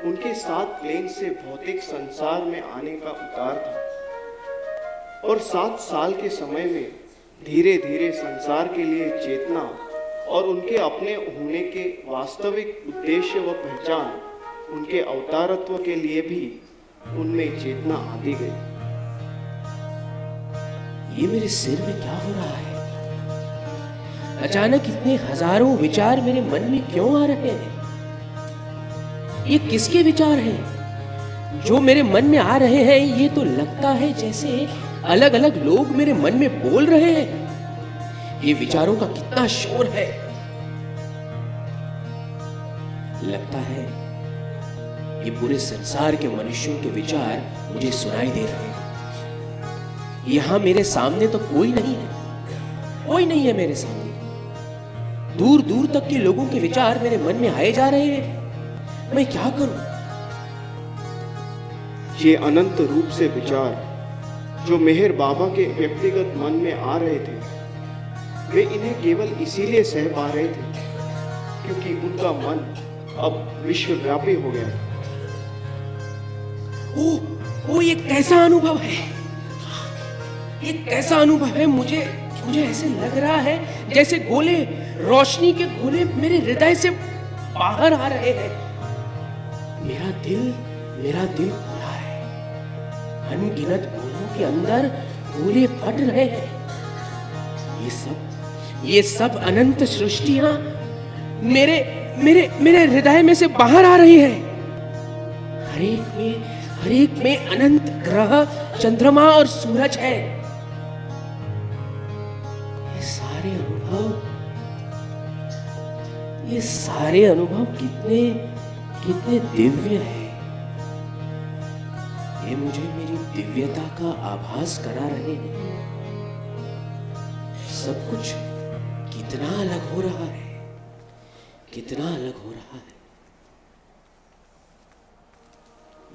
S2: उनके 7 प्लेन से भौतिक संसार में आने का उतार था और 7 साल के समय में धीरे धीरे संसार के लिए चेतना और उनके अपने होने के वास्तविक उद्देश्य व पहचान, उनके अवतारत्व के लिए भी उनमें चेतना आती गई।
S14: ये मेरे सिर में क्या हो रहा है? अचानक इतने हजारों विचार मेरे मन में क्यों आ रहे हैं? ये किसके विचार हैं? जो मेरे मन में आ रहे हैं ये तो लगता है जैसे अलग अलग लोग मेरे मन में बोल रहे हैं। ये विचारों का कितना शोर है। लगता है ये पूरे संसार के मनुष्यों के विचार मुझे सुनाई दे रहे हैं। यहां मेरे सामने तो कोई नहीं है, कोई नहीं है मेरे सामने। दूर दूर तक के लोगों के विचार मेरे मन में आए जा रहे हैं। मैं क्या करूं?
S2: ये अनंत रूप से विचार जो मेहर बाबा के व्यक्तिगत मन में आ रहे थे, वे इन्हें केवल इसीलिए सह पा रहे थे क्योंकि उनका मन अब विश्वव्यापी हो गया।
S14: ओ ये कैसा अनुभव है? ये कैसा अनुभव है? मुझे ऐसे लग रहा है जैसे गोले, रोशनी के गोले मेरे हृदय से बाहर आ रहे हैं। मेरा दिल खुला है। अनगिनत गोलों के अंदर गोले फट रहे हैं। ये सब अनंत सृष्टियां मेरे हृदय में से बाहर आ रही है। हर एक में अनंत ग्रह, चंद्रमा और सूरज है। ये सारे अनुभव कितने दिव्य है। ये मुझे मेरी दिव्यता का आभास करा रहे हैं। सब कुछ कितना अलग हो रहा है, कितना अलग हो रहा है।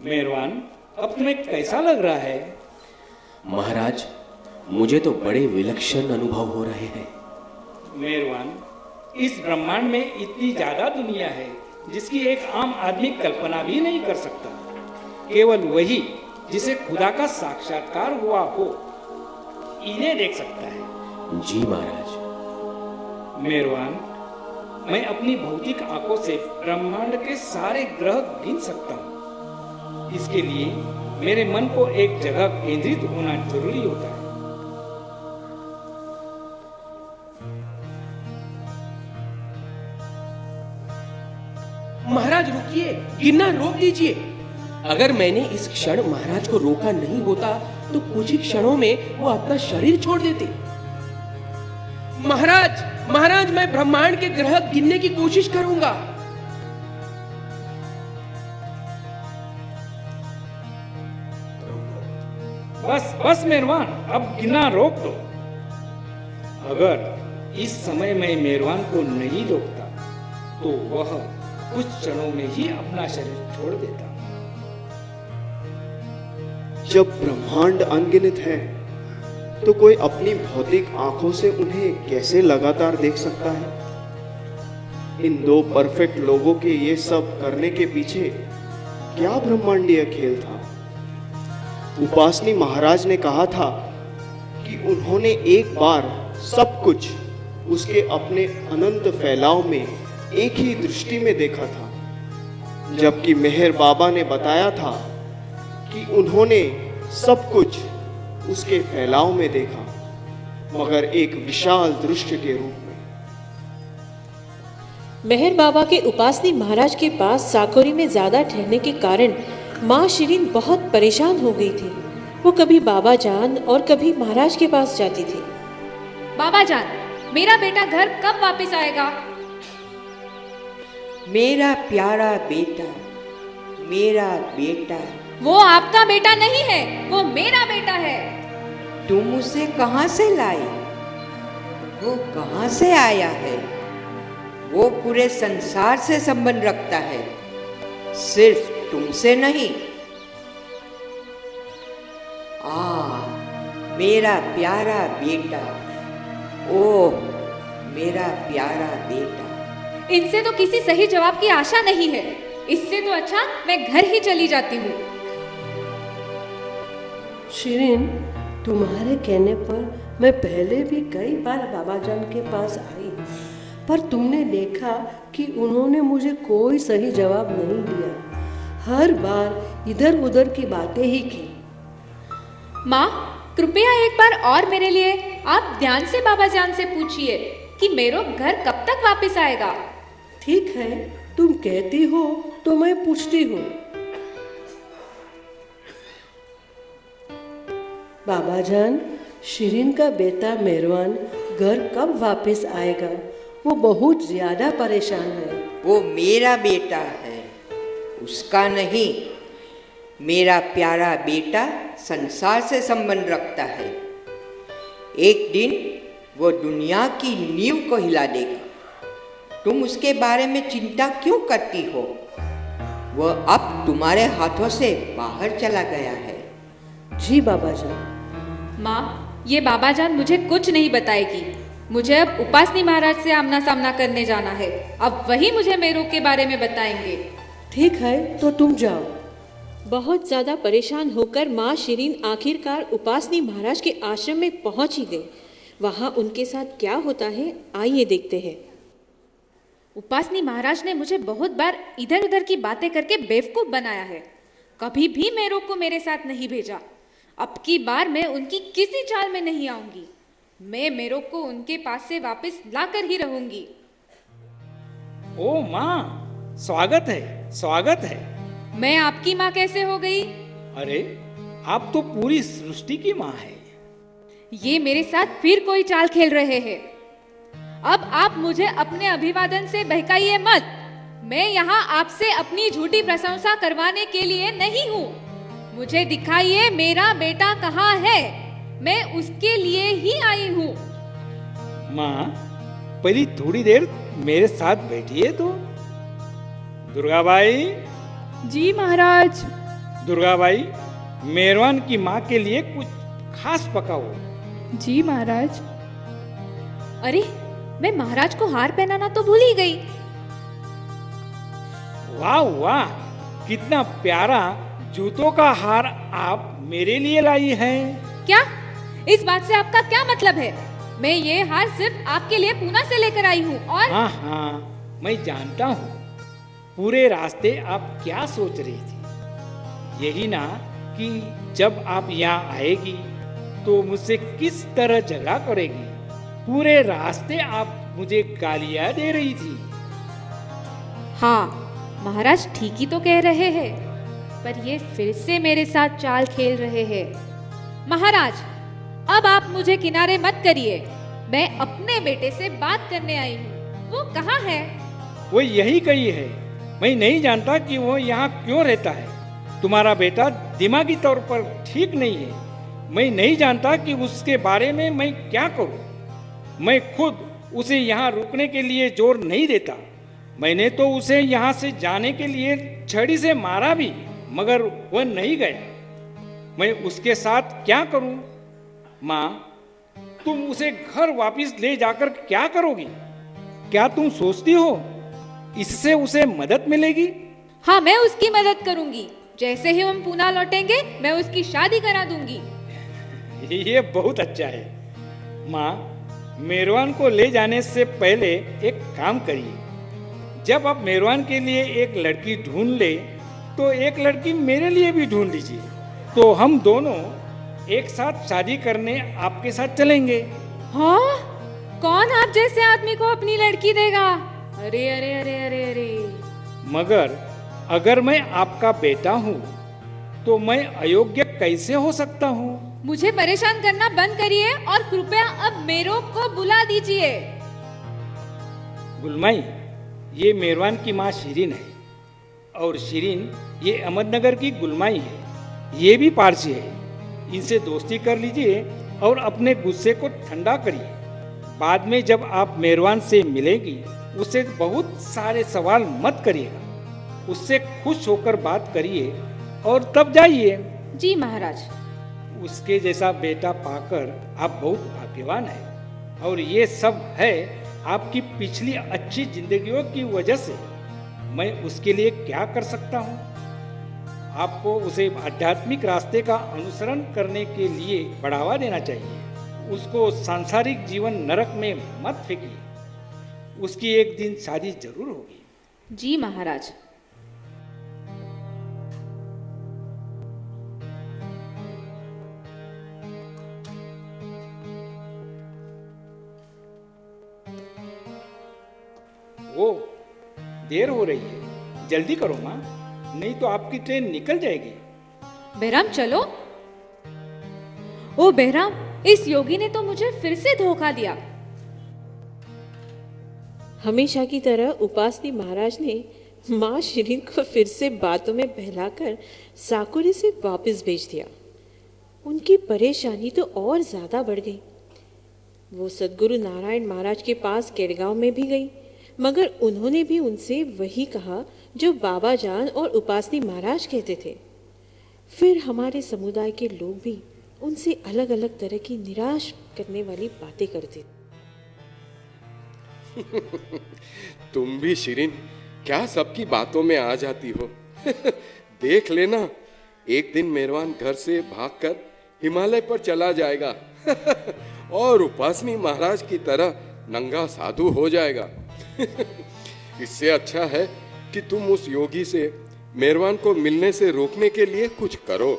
S18: मेहरबान, अब तुम्हें कैसा लग रहा है?
S14: महाराज, मुझे तो बड़े विलक्षण अनुभव हो रहे हैं।
S18: मेहरबान, इस ब्रह्मांड में इतनी ज्यादा दुनिया है जिसकी एक आम आदमी कल्पना भी नहीं कर सकता। केवल वही जिसे खुदा का साक्षात्कार हुआ हो इन्हें देख सकता है।
S14: जी महाराज।
S18: मेहरबान, मैं अपनी भौतिक आंखों से ब्रह्मांड के सारे ग्रह गिन सकता हूँ। इसके लिए मेरे मन को एक जगह केंद्रित होना जरूरी होता है।
S14: महाराज रुकिए, गिनना रोक दीजिए। अगर मैंने इस क्षण महाराज को रोका नहीं होता तो कुछ ही क्षणों में वो अपना शरीर छोड़ देते। महाराज, मैं ब्रह्मांड के ग्रह गिनने की कोशिश करूंगा।
S18: बस मेहरबान, अब गिनना रोक दो। अगर इस समय मैं मेहरबान को नहीं रोकता तो वह कुछ क्षणों में ही अपना शरीर छोड़ देता।
S2: जब ब्रह्मांड अनगिनत है तो कोई अपनी भौतिक आंखों से उन्हें कैसे लगातार देख सकता है? इन दो परफेक्ट लोगों के ये सब करने के पीछे क्या ब्रह्मांडीय खेल था? उपासनी महाराज ने कहा था कि उन्होंने एक बार सब कुछ उसके अपने अनंत फैलाव में एक ही दृष्टि में देखा था, जबकि मेहर बाबा ने बताया था कि उन्होंने सब कुछ उसके फैलाव में देखा, मगर एक विशाल दृश्य के रूप में।
S1: मेहर बाबा के उपासनी महाराज के पास साकोरी में ज्यादा ठहरने के कारण माँ शिरीन बहुत परेशान हो गई थी। वो कभी बाबा जान और कभी महाराज के पास जाती थी।
S10: बाबा जान, मेरा बेटा घर कब वापस आएगा?
S9: मेरा प्यारा बेटा, मेरा बेटा।
S10: वो आपका बेटा नहीं है, वो मेरा बेटा है।
S9: तुम उसे कहाँ से लाई? वो कहाँ से आया है? वो पूरे संसार से संबंध रखता है, सिर्फ तुमसे नहीं। मेरा प्यारा बेटा, ओह मेरा प्यारा बेटा।
S10: इनसे तो किसी सही जवाब की आशा नहीं है। इससे तो अच्छा मैं घर ही चली जाती हूँ।
S11: शिरीन, तुम्हारे कहने पर मैं पहले भी कई बार बाबा जान के पास आई, पर तुमने देखा कि उन्होंने मुझे कोई सही जवाब नहीं दिया। हर बार इधर उधर की बातें ही की।
S10: माँ, कृपया एक बार और मेरे लिए आप ध्यान से बाबा जान से पूछिए कि मेरा घर कब तक वापस आएगा।
S11: ठीक है, तुम कहती हो तो मैं पूछती हूँ। बाबा जान, शिरीन का बेटा मेहरवान घर कब वापस आएगा? वो बहुत ज़्यादा परेशान है।
S9: वो मेरा बेटा है, उसका नहीं। मेरा प्यारा बेटा संसार से संबंध रखता है। एक दिन वो दुनिया की नींव को हिला देगा। तुम उसके बारे में चिंता क्यों करती हो? वह अब तुम्हारे हाथों से बाहर चला गया है।
S11: जी बाबा जान।
S10: माँ, ये बाबा जान मुझे कुछ नहीं बताएगी। मुझे अब उपासनी महाराज से आमना सामना करने जाना है। अब वही मुझे मेरू के बारे में बताएंगे।
S11: ठीक है, तो तुम जाओ।
S1: बहुत ज़्यादा परेशान होकर माँ शिरीन आखिरकार उपासनी महाराज के आश्रम में पहुँच ही गई। वहाँ उनके साथ क्या होता है, आइए देखते हैं।
S10: उपासनी महाराज ने मुझे बहुत बार इधर उधर की बातें करके बेवकूफ बनाया है। कभी भी मेरू को मेरे साथ नहीं भेजा। अब की बार मैं उनकी किसी चाल में नहीं आऊंगी। मैं मेरू को उनके पास से वापस लाकर ही रहूंगी।
S18: ओ माँ, स्वागत है, स्वागत है।
S10: मैं आपकी माँ कैसे हो गई?
S18: अरे, आप तो पूरी सृष्टि की माँ है।
S10: ये मेरे साथ फिर कोई चाल खेल रहे हैं। अब आप मुझे अपने अभिवादन से बहकाइए मत। मैं यहाँ आपसे अपनी झूठी प्रशंसा करवाने के लिए नहीं हूँ। मुझे दिखाइए मेरा बेटा कहाँ है। मैं उसके लिए ही आई हूँ।
S18: माँ, पहले थोड़ी देर मेरे साथ बैठिए तो। दुर्गाबाई।
S10: जी महाराज।
S18: दुर्गाबाई, मेहरवान की माँ के लिए कुछ खास पकाओ।
S10: जी महाराज। अरे, मैं महाराज को हार पहनाना तो भूल ही गई।
S18: वाह वाह, कितना प्यारा जूतों का हार आप मेरे लिए लाई हैं।
S10: क्या? इस बात से आपका क्या मतलब है? मैं ये हार सिर्फ आपके लिए पूना से लेकर आई हूँ और
S18: हाँ हाँ, मैं जानता हूँ पूरे रास्ते आप क्या सोच रही थी। यही ना कि जब आप यहाँ आएगी तो मुझसे किस तरह झगड़ा करेगी। पूरे रास्ते आप मुझे गालियाँ दे रही थी।
S10: हाँ, महाराज ठीक ही तो कह रहे हैं, पर ये फिर से मेरे साथ चाल खेल रहे हैं। महाराज, अब आप मुझे किनारे मत करिए। मैं अपने बेटे से बात करने आई हूँ। वो कहाँ है?
S18: वो यही कही है। मैं नहीं जानता कि वो यहाँ क्यों रहता है। तुम्हारा बेटा दिमागी तौर पर ठीक नहीं है। मैं नहीं जानता कि उसके बारे में मैं क्या करूँ। मैं खुद उसे यहाँ रुकने के लिए जोर नहीं देता। मैंने तो उसे यहाँ से जाने के लिए छड़ी से मारा भी, मगर वह नहीं गया। मैं उसके साथ क्या करूँ? माँ, तुम उसे घर वापस ले जाकर क्या करोगी? क्या तुम सोचती हो इससे उसे मदद मिलेगी?
S10: हाँ, मैं उसकी मदद करूंगी। जैसे ही हम पूना लौटेंगे, मैं उसकी शादी करा दूंगी।
S18: ये बहुत अच्छा है। माँ, मेहरवान को ले जाने से पहले एक काम करिए। जब आप मेहरवान के लिए एक लड़की ढूंढ ले, तो एक लड़की मेरे लिए भी ढूंढ लीजिए। तो हम दोनों एक साथ शादी करने आपके साथ चलेंगे।
S10: हाँ? कौन आप जैसे आदमी को अपनी लड़की देगा? अरे अरे अरे अरे अरे।
S18: मगर अगर मैं आपका बेटा हूँ तो मैं अयोग्य कैसे हो सकता हूँ?
S10: मुझे परेशान करना बंद करिए और कृपया अब मेरू को बुला दीजिए।
S18: गुलमाई, ये मेहरवान की माँ शिरीन है और शिरीन ये अहमदनगर की गुलमाई है। ये भी पारसी है। इनसे दोस्ती कर लीजिए और अपने गुस्से को ठंडा करिए। बाद में जब आप मेहरवान से मिलेंगी, उससे बहुत सारे सवाल मत करिएगा। उससे खुश होकर बात करिए और तब जाइए।
S10: जी महाराज।
S18: उसके जैसा बेटा पाकर आप बहुत भाग्यवान हैं और ये सब है आपकी पिछली अच्छी जिंदगियों की वजह से। मैं उसके लिए क्या कर सकता हूँ? आपको उसे आध्यात्मिक रास्ते का अनुसरण करने के लिए बढ़ावा देना चाहिए। उसको सांसारिक जीवन नरक में मत फेंकिए। उसकी एक दिन शादी जरूर होगी।
S10: जी महाराज।
S18: ओ, देर हो रही है, जल्दी करो माँ, नहीं तो आपकी ट्रेन निकल जाएगी।
S10: बेराम चलो। ओ बहराम, इस योगी ने तो मुझे फिर से धोखा दिया।
S1: हमेशा की तरह उपासनी महाराज ने माँ शिरीन को फिर से बातों में बहलाकर साकुरे से वापस भेज दिया। उनकी परेशानी तो और ज़्यादा बढ़ गई। वो सद्गुरु नारायण महाराज के पास केड़गांव में भी गई, मगर उन्होंने भी उनसे वही कहा जो बाबा जान और उपासनी महाराज कहते थे। फिर हमारे समुदाय के लोग भी उनसे अलग अलग तरह की निराश करने वाली बातें करते।
S4: तुम भी शिरीन क्या सबकी बातों में आ जाती हो। देख लेना, एक दिन मेहरवान घर से भागकर हिमालय पर चला जाएगा और उपासनी महाराज की तरह नंगा साधु हो जाएगा। इससे अच्छा है कि तुम उस योगी से मेहरवान को मिलने से रोकने के लिए कुछ करो।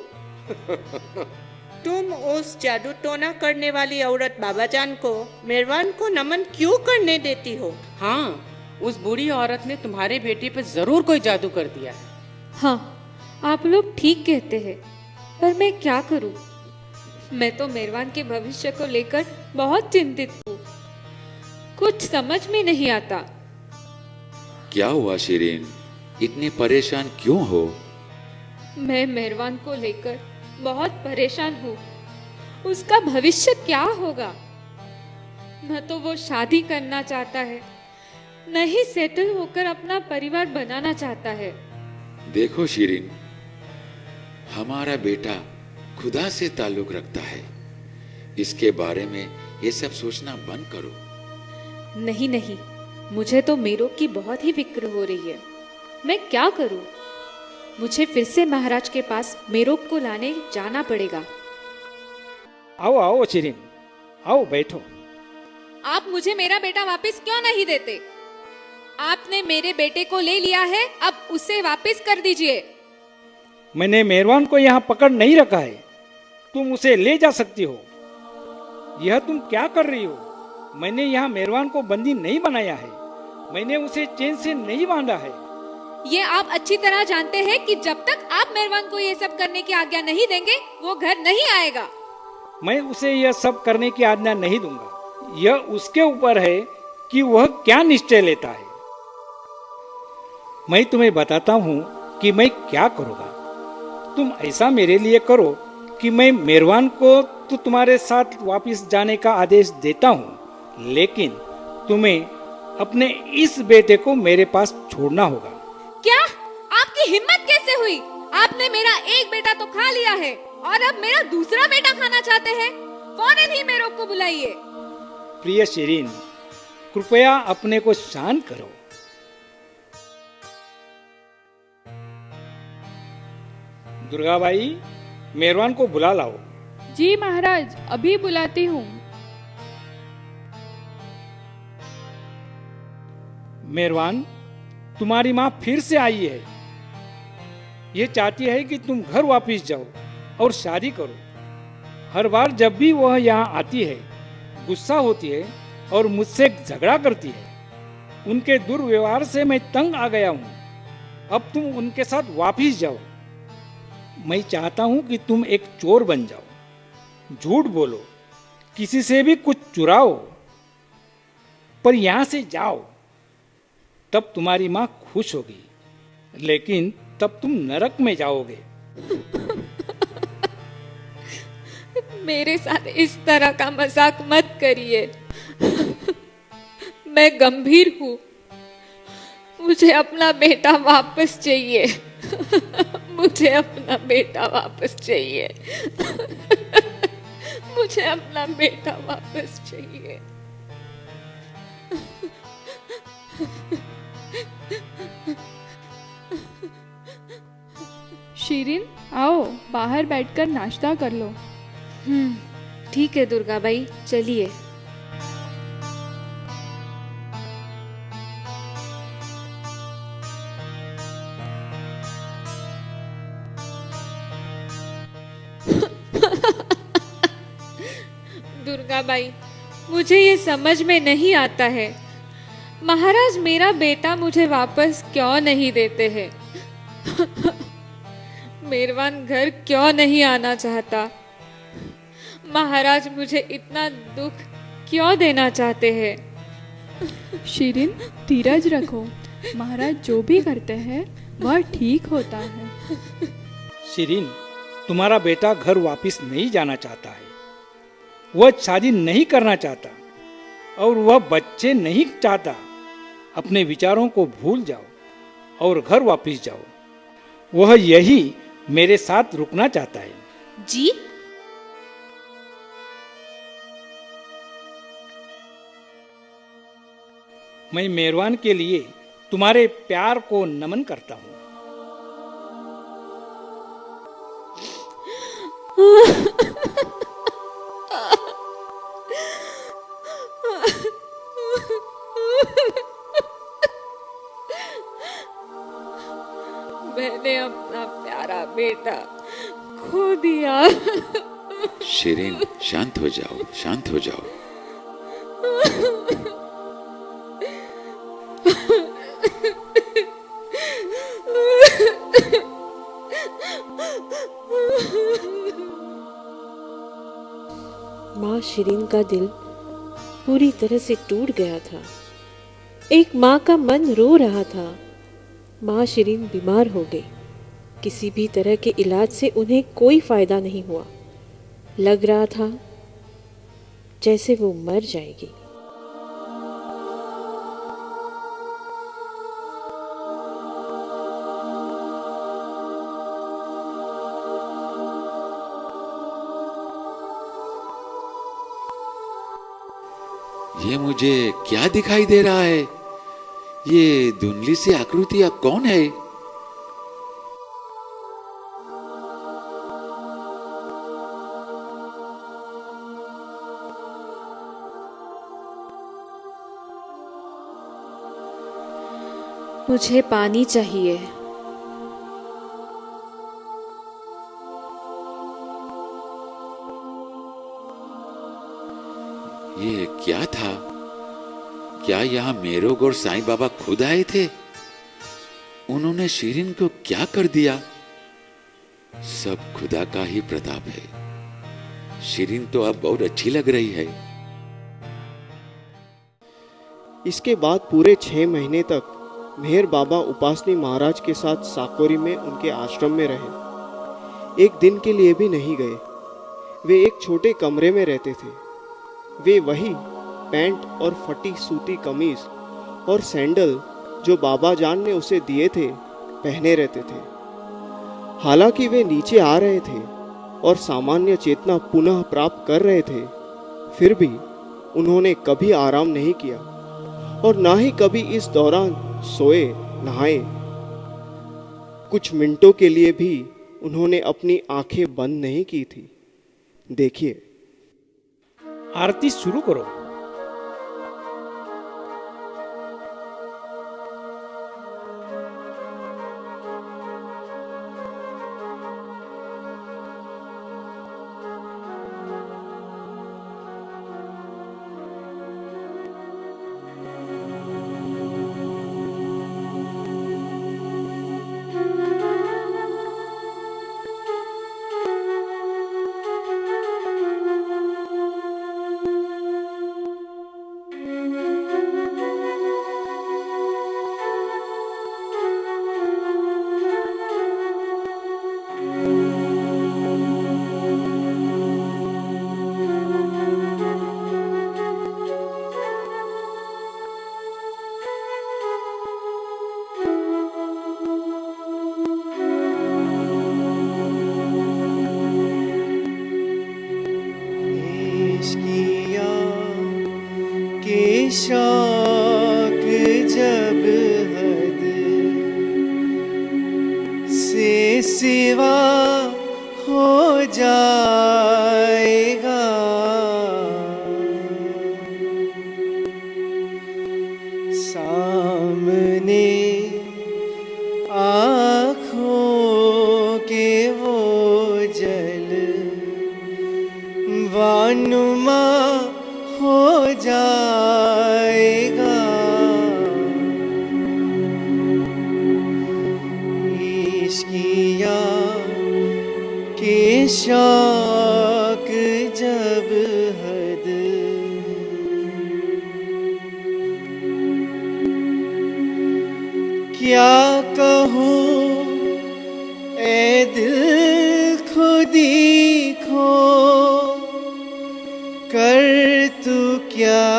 S19: तुम उस जादू टोना करने वाली औरत बाबाजान को मेहरवान को नमन क्यों करने देती हो?
S17: हाँ, उस बूढ़ी औरत ने तुम्हारे बेटे पर जरूर कोई जादू कर दिया है।
S10: हाँ, आप लोग ठीक कहते हैं, पर मैं क्या करूं? मैं तो मेहरवान के भविष्य को लेकर बहुत चिंतित हूँ। कुछ समझ में नहीं आता।
S3: क्या हुआ शिरीन, इतने परेशान क्यों हो?
S10: मैं मेहरवान को लेकर बहुत परेशान हूँ। उसका भविष्य क्या होगा? न तो वो शादी करना चाहता है, न ही सेटल होकर अपना परिवार बनाना चाहता है।
S3: देखो शिरीन, हमारा बेटा खुदा से ताल्लुक रखता है। इसके बारे में ये सब सोचना बंद करो।
S10: नहीं नहीं, मुझे तो मेरों की बहुत ही फिक्र हो रही है। मैं क्या करूं? मुझे फिर से महाराज के पास मेरोक को लाने जाना पड़ेगा।
S18: आओ आओ शिरीन, आओ बैठो।
S10: आप मुझे मेरा बेटा वापस क्यों नहीं देते? आपने मेरे बेटे को ले लिया है, अब उसे वापस कर दीजिए।
S18: मैंने मेहरवान को यहाँ पकड़ नहीं रखा है, तुम उसे ले जा सकती हो। यह तुम क्या कर रही हो? मैंने यहाँ मेहरवान को बंदी नहीं बनाया है, मैंने उसे चेन से नहीं बांधा है।
S10: ये आप अच्छी तरह जानते हैं कि जब तक आप मेहरवान को ये सब करने की आज्ञा नहीं देंगे, वो घर नहीं आएगा।
S18: मैं उसे यह सब करने की आज्ञा नहीं दूंगा। यह उसके ऊपर है कि वह क्या निश्चय लेता है। मैं तुम्हें बताता हूँ कि मैं क्या करूँगा। तुम ऐसा मेरे लिए करो कि मैं मेहरवान को तो तुम्हारे साथ वापस जाने का आदेश देता हूँ, लेकिन तुम्हें अपने इस बेटे को मेरे पास छोड़ना होगा।
S10: क्या? आपकी हिम्मत कैसे हुई? आपने मेरा एक बेटा तो खा लिया है और अब मेरा दूसरा बेटा खाना चाहते हैं। फौरन ही मेरों को बुलाइए।
S18: प्रिय शिरीन, कृपया अपने को शांत करो। दुर्गाबाई, मेहरवान को बुला लाओ।
S20: जी महाराज, अभी बुलाती हूँ।
S18: मेहरवान, तुम्हारी माँ फिर से आई है। ये चाहती है कि तुम घर वापस जाओ और शादी करो। हर बार जब भी वह यहाँ आती है, गुस्सा होती है और मुझसे झगड़ा करती है। उनके दुर्व्यवहार से मैं तंग आ गया हूँ। अब तुम उनके साथ वापस जाओ। मैं चाहता हूँ कि तुम एक चोर बन जाओ, झूठ बोलो, किसी से भी कुछ चुराओ, पर यहाँ से जाओ। तब तुम्हारी माँ खुश होगी, लेकिन तब तुम नरक में जाओगे।
S10: मेरे साथ इस तरह का मजाक मत करिए। मैं गंभीर हूँ। मुझे अपना बेटा वापस चाहिए। मुझे अपना बेटा वापस चाहिए। मुझे अपना बेटा वापस चाहिए।
S20: शिरीन, आओ बाहर बैठकर नाश्ता कर लो।
S10: ठीक है दुर्गाबाई, चलिए। दुर्गाबाई, मुझे ये समझ में नहीं आता है, महाराज मेरा बेटा मुझे वापस क्यों नहीं देते हैं? मेहरवान घर क्यों नहीं आना चाहता? महाराज मुझे इतना दुख क्यों देना चाहते हैं?
S20: शिरीन, धीरज रखो। महाराज जो भी करते हैं वह ठीक होता है।
S18: शिरीन, तुम्हारा बेटा घर वापस नहीं जाना चाहता है। वह शादी नहीं करना चाहता और वह बच्चे नहीं चाहता। अपने विचारों को भूल जाओ और घर वापस जाओ। वह यही मेरे साथ रुकना चाहता है।
S10: जी?
S18: मैं मेहरवान के लिए तुम्हारे प्यार को नमन करता हूँ।
S10: मैंने अपना प्यारा बेटा खो दिया।
S3: शिरीन, शांत हो जाओ, शांत हो जाओ।
S1: माँ शिरीन का दिल पूरी तरह से टूट गया था। एक माँ का मन रो रहा था। माँ शिरीन बीमार हो गई। किसी भी तरह के इलाज से उन्हें कोई फायदा नहीं हुआ। लग रहा था जैसे वो मर जाएगी।
S3: ये मुझे क्या दिखाई दे रहा है? ये धुंधली सी आकृतियां कौन है?
S10: मुझे पानी चाहिए।
S3: ये क्या था? क्या यहाँ मेरोग और साईं बाबा खुद आए थे? उन्होंने शिरीन को क्या कर दिया? सब खुदा का ही प्रताप है। शिरीन तो अब बहुत अच्छी लग रही है।
S2: इसके बाद पूरे 6 महीने तक मेहर बाबा उपासनी महाराज के साथ साकोरी में उनके आश्रम में रहे। एक दिन के लिए भी नहीं गए। वे एक छोटे कमरे में रहते थे। वे वही पैंट और फटी सूती कमीज और सैंडल जो बाबा जान ने उसे दिए थे पहने रहते थे। हालांकि वे नीचे आ रहे थे और सामान्य चेतना पुनः प्राप्त कर रहे थे, फिर भी उन्होंने कभी आराम नहीं किया और ना ही कभी इस दौरान सोए नहाए। कुछ मिनटों के लिए भी उन्होंने अपनी आंखें बंद नहीं की थी। देखिए,
S18: आरती शुरू करो।
S12: शौक जब हद से सिवा हो जाएगा, सामने आँखों के वो जल वानुमा हो जाएगा। इश्किया के शौक कहूँ ए दिल खुद ही खो कर तू क्या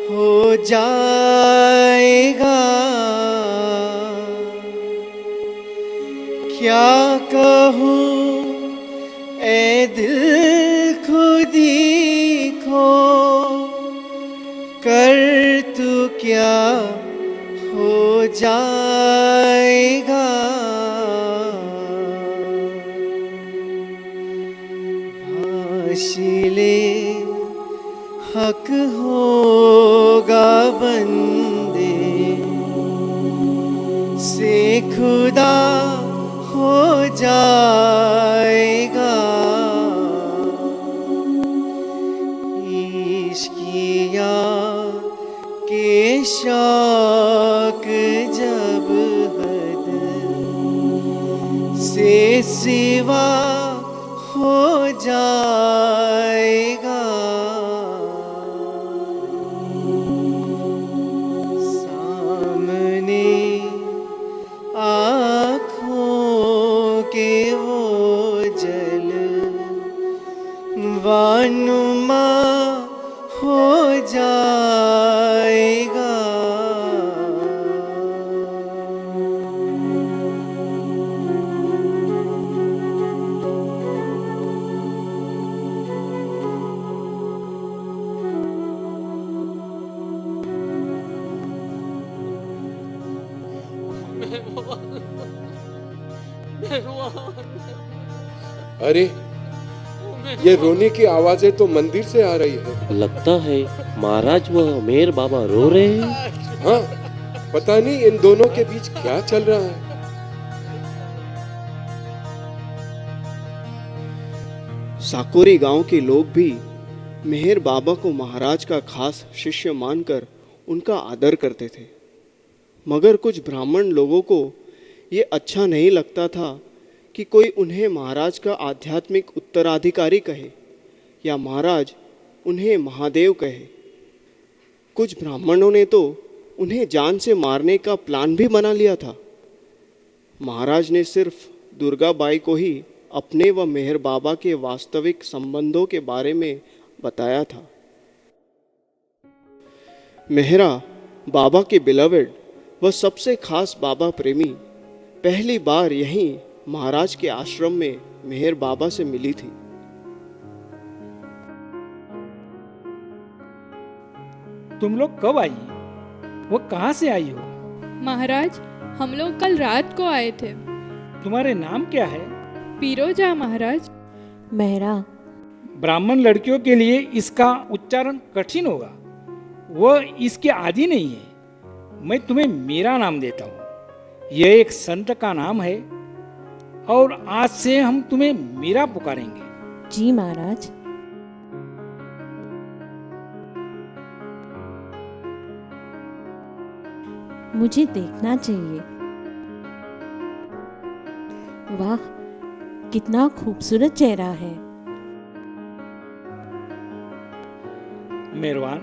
S12: हो जाएगा। क्या कहूँ ए दिल खुद ही खो कर तू क्या हो जाएगा। हाशिले हक होगा बंदे से खुदा हो जाएगा। इश्किया के शौक जब हद से सिवा हो जाएगा। सामने आँखों के वो जल वानुमा हो जाएगा।
S4: अरे ये रोने की आवाजें तो मंदिर से आ रही है।
S6: लगता है महाराज वह मेहर बाबा रो रहे हैं।
S4: हाँ, पता नहीं इन दोनों के बीच क्या चल रहा है।
S2: साकोरी गांव के लोग भी मेहर बाबा को महाराज का खास शिष्य मानकर उनका आदर करते थे, मगर कुछ ब्राह्मण लोगों को ये अच्छा नहीं लगता था कि कोई उन्हें महाराज का आध्यात्मिक उत्तराधिकारी कहे या महाराज उन्हें महादेव कहे। कुछ ब्राह्मणों ने तो उन्हें जान से मारने का प्लान भी बना लिया था। महाराज ने सिर्फ दुर्गाबाई को ही अपने व मेहर बाबा के वास्तविक संबंधों के बारे में बताया था। मेहरा बाबा के बिलवेड व सबसे खास बाबा प्रेमी पहली बार यहीं महाराज के आश्रम में मेहर बाबा से मिली थी।
S18: तुम लोग कब आई? वो कहाँ से आई हो?
S20: महाराज, हम लोग कल रात को आए थे।
S18: तुम्हारे नाम क्या है?
S20: पीरोजा महाराज।
S11: मेहरा।
S18: ब्राह्मण लड़कियों के लिए इसका उच्चारण कठिन होगा, वह इसके आदी नहीं है। मैं तुम्हें मेरा नाम देता हूँ। यह एक संत का नाम है और आज से हम तुम्हें मीरा पुकारेंगे।
S11: जी महाराज। मुझे देखना चाहिए। वाह, कितना खूबसूरत चेहरा है।
S18: मेहरबान,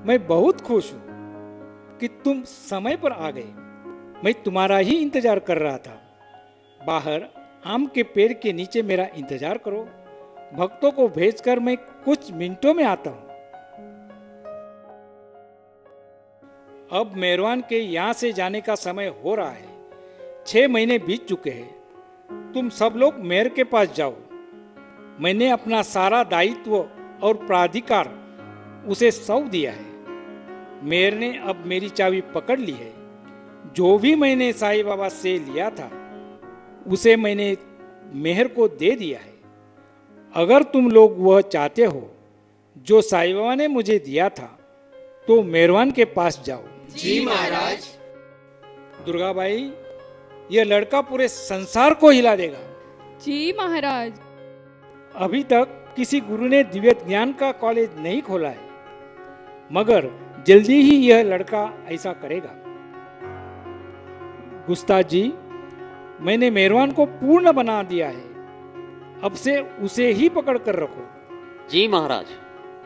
S18: मैं बहुत खुश हूँ कि तुम समय पर आ गए। मैं तुम्हारा ही इंतजार कर रहा था। बाहर आम के पेड़ के नीचे मेरा इंतजार करो। भक्तों को भेजकर मैं कुछ मिनटों में आता हूँ। अब मेहरबान के यहाँ से जाने का समय हो रहा है। 6 महीने बीत चुके हैं। तुम सब लोग मेयर के पास जाओ। मैंने अपना सारा दायित्व और प्राधिकार उसे सौंप दिया है। मेयर ने अब मेरी चाबी पकड़ ली है। जो भी मैंने साईं बाबा से लिया था उसे मैंने मेहर को दे दिया है। अगर तुम लोग वह चाहते हो जो साईं बाबा ने मुझे दिया था तो मेहरबान के पास जाओ।
S12: जी महाराज।
S18: दुर्गाबाई, यह लड़का पूरे संसार को हिला देगा।
S20: जी महाराज।
S18: अभी तक किसी गुरु ने दिव्य ज्ञान का कॉलेज नहीं खोला है, मगर जल्दी ही यह लड़का ऐसा करेगा। गुस्ताद जी, मैंने मेहरबान को पूर्ण बना दिया है। अब से उसे ही पकड़ कर रखो।
S15: जी महाराज।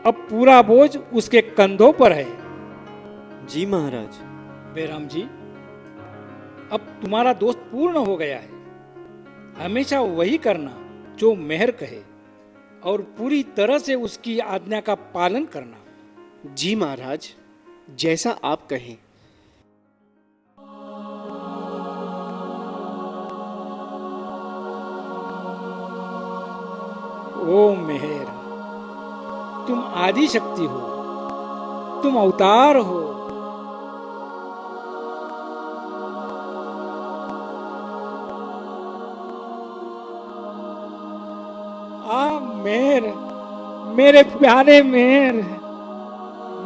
S18: अब पूरा बोझ उसके कंधों पर है।
S13: जी महाराज।
S18: बेराम जी, अब तुम्हारा दोस्त पूर्ण हो गया है। हमेशा वही करना जो मेहर कहे और पूरी तरह से उसकी आज्ञा का पालन करना।
S8: जी महाराज, जैसा आप कहें।
S18: ओ मेहर, तुम आदि शक्ति हो, तुम अवतार हो। मेहर, मेरे प्यारे मेहर,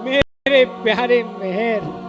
S18: मेरे प्यारे मेहर।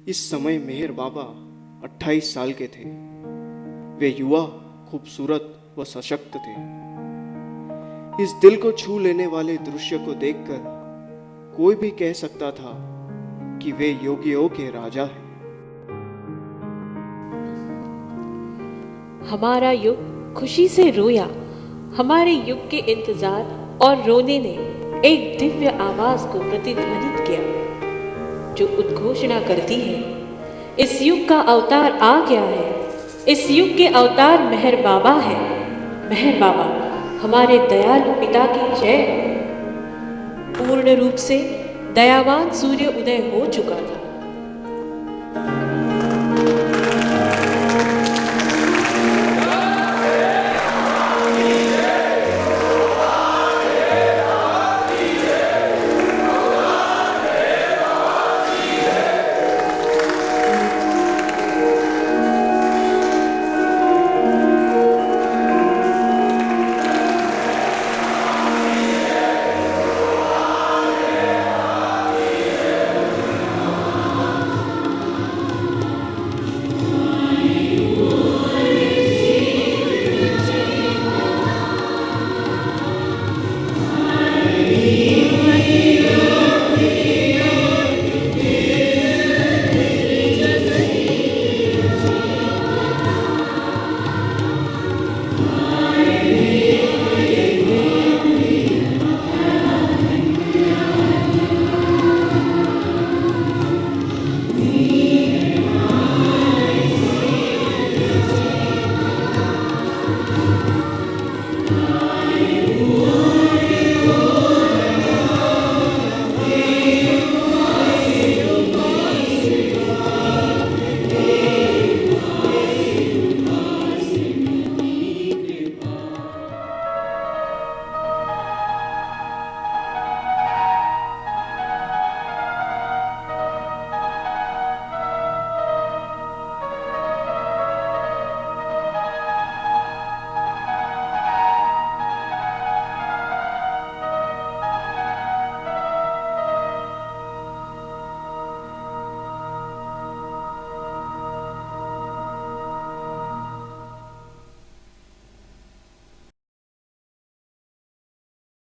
S2: इस समय मेहर बाबा 28 साल के थे। वे युवा, खूबसूरत व सशक्त थे। इस दिल को छू लेने वाले दृश्य को देखकर कोई भी कह सकता था कि वे योगियों के राजा हैं।
S1: हमारा युग खुशी से रोया। हमारे युग के इंतजार और रोने ने एक दिव्य आवाज को प्रतिध्वनित किया, जो उद्घोषणा करती है, इस युग का अवतार आ गया है। इस युग के अवतार मेहर बाबा है। मेहर बाबा हमारे दयालु पिता की जय। पूर्ण रूप से दयावान सूर्य उदय हो चुका था।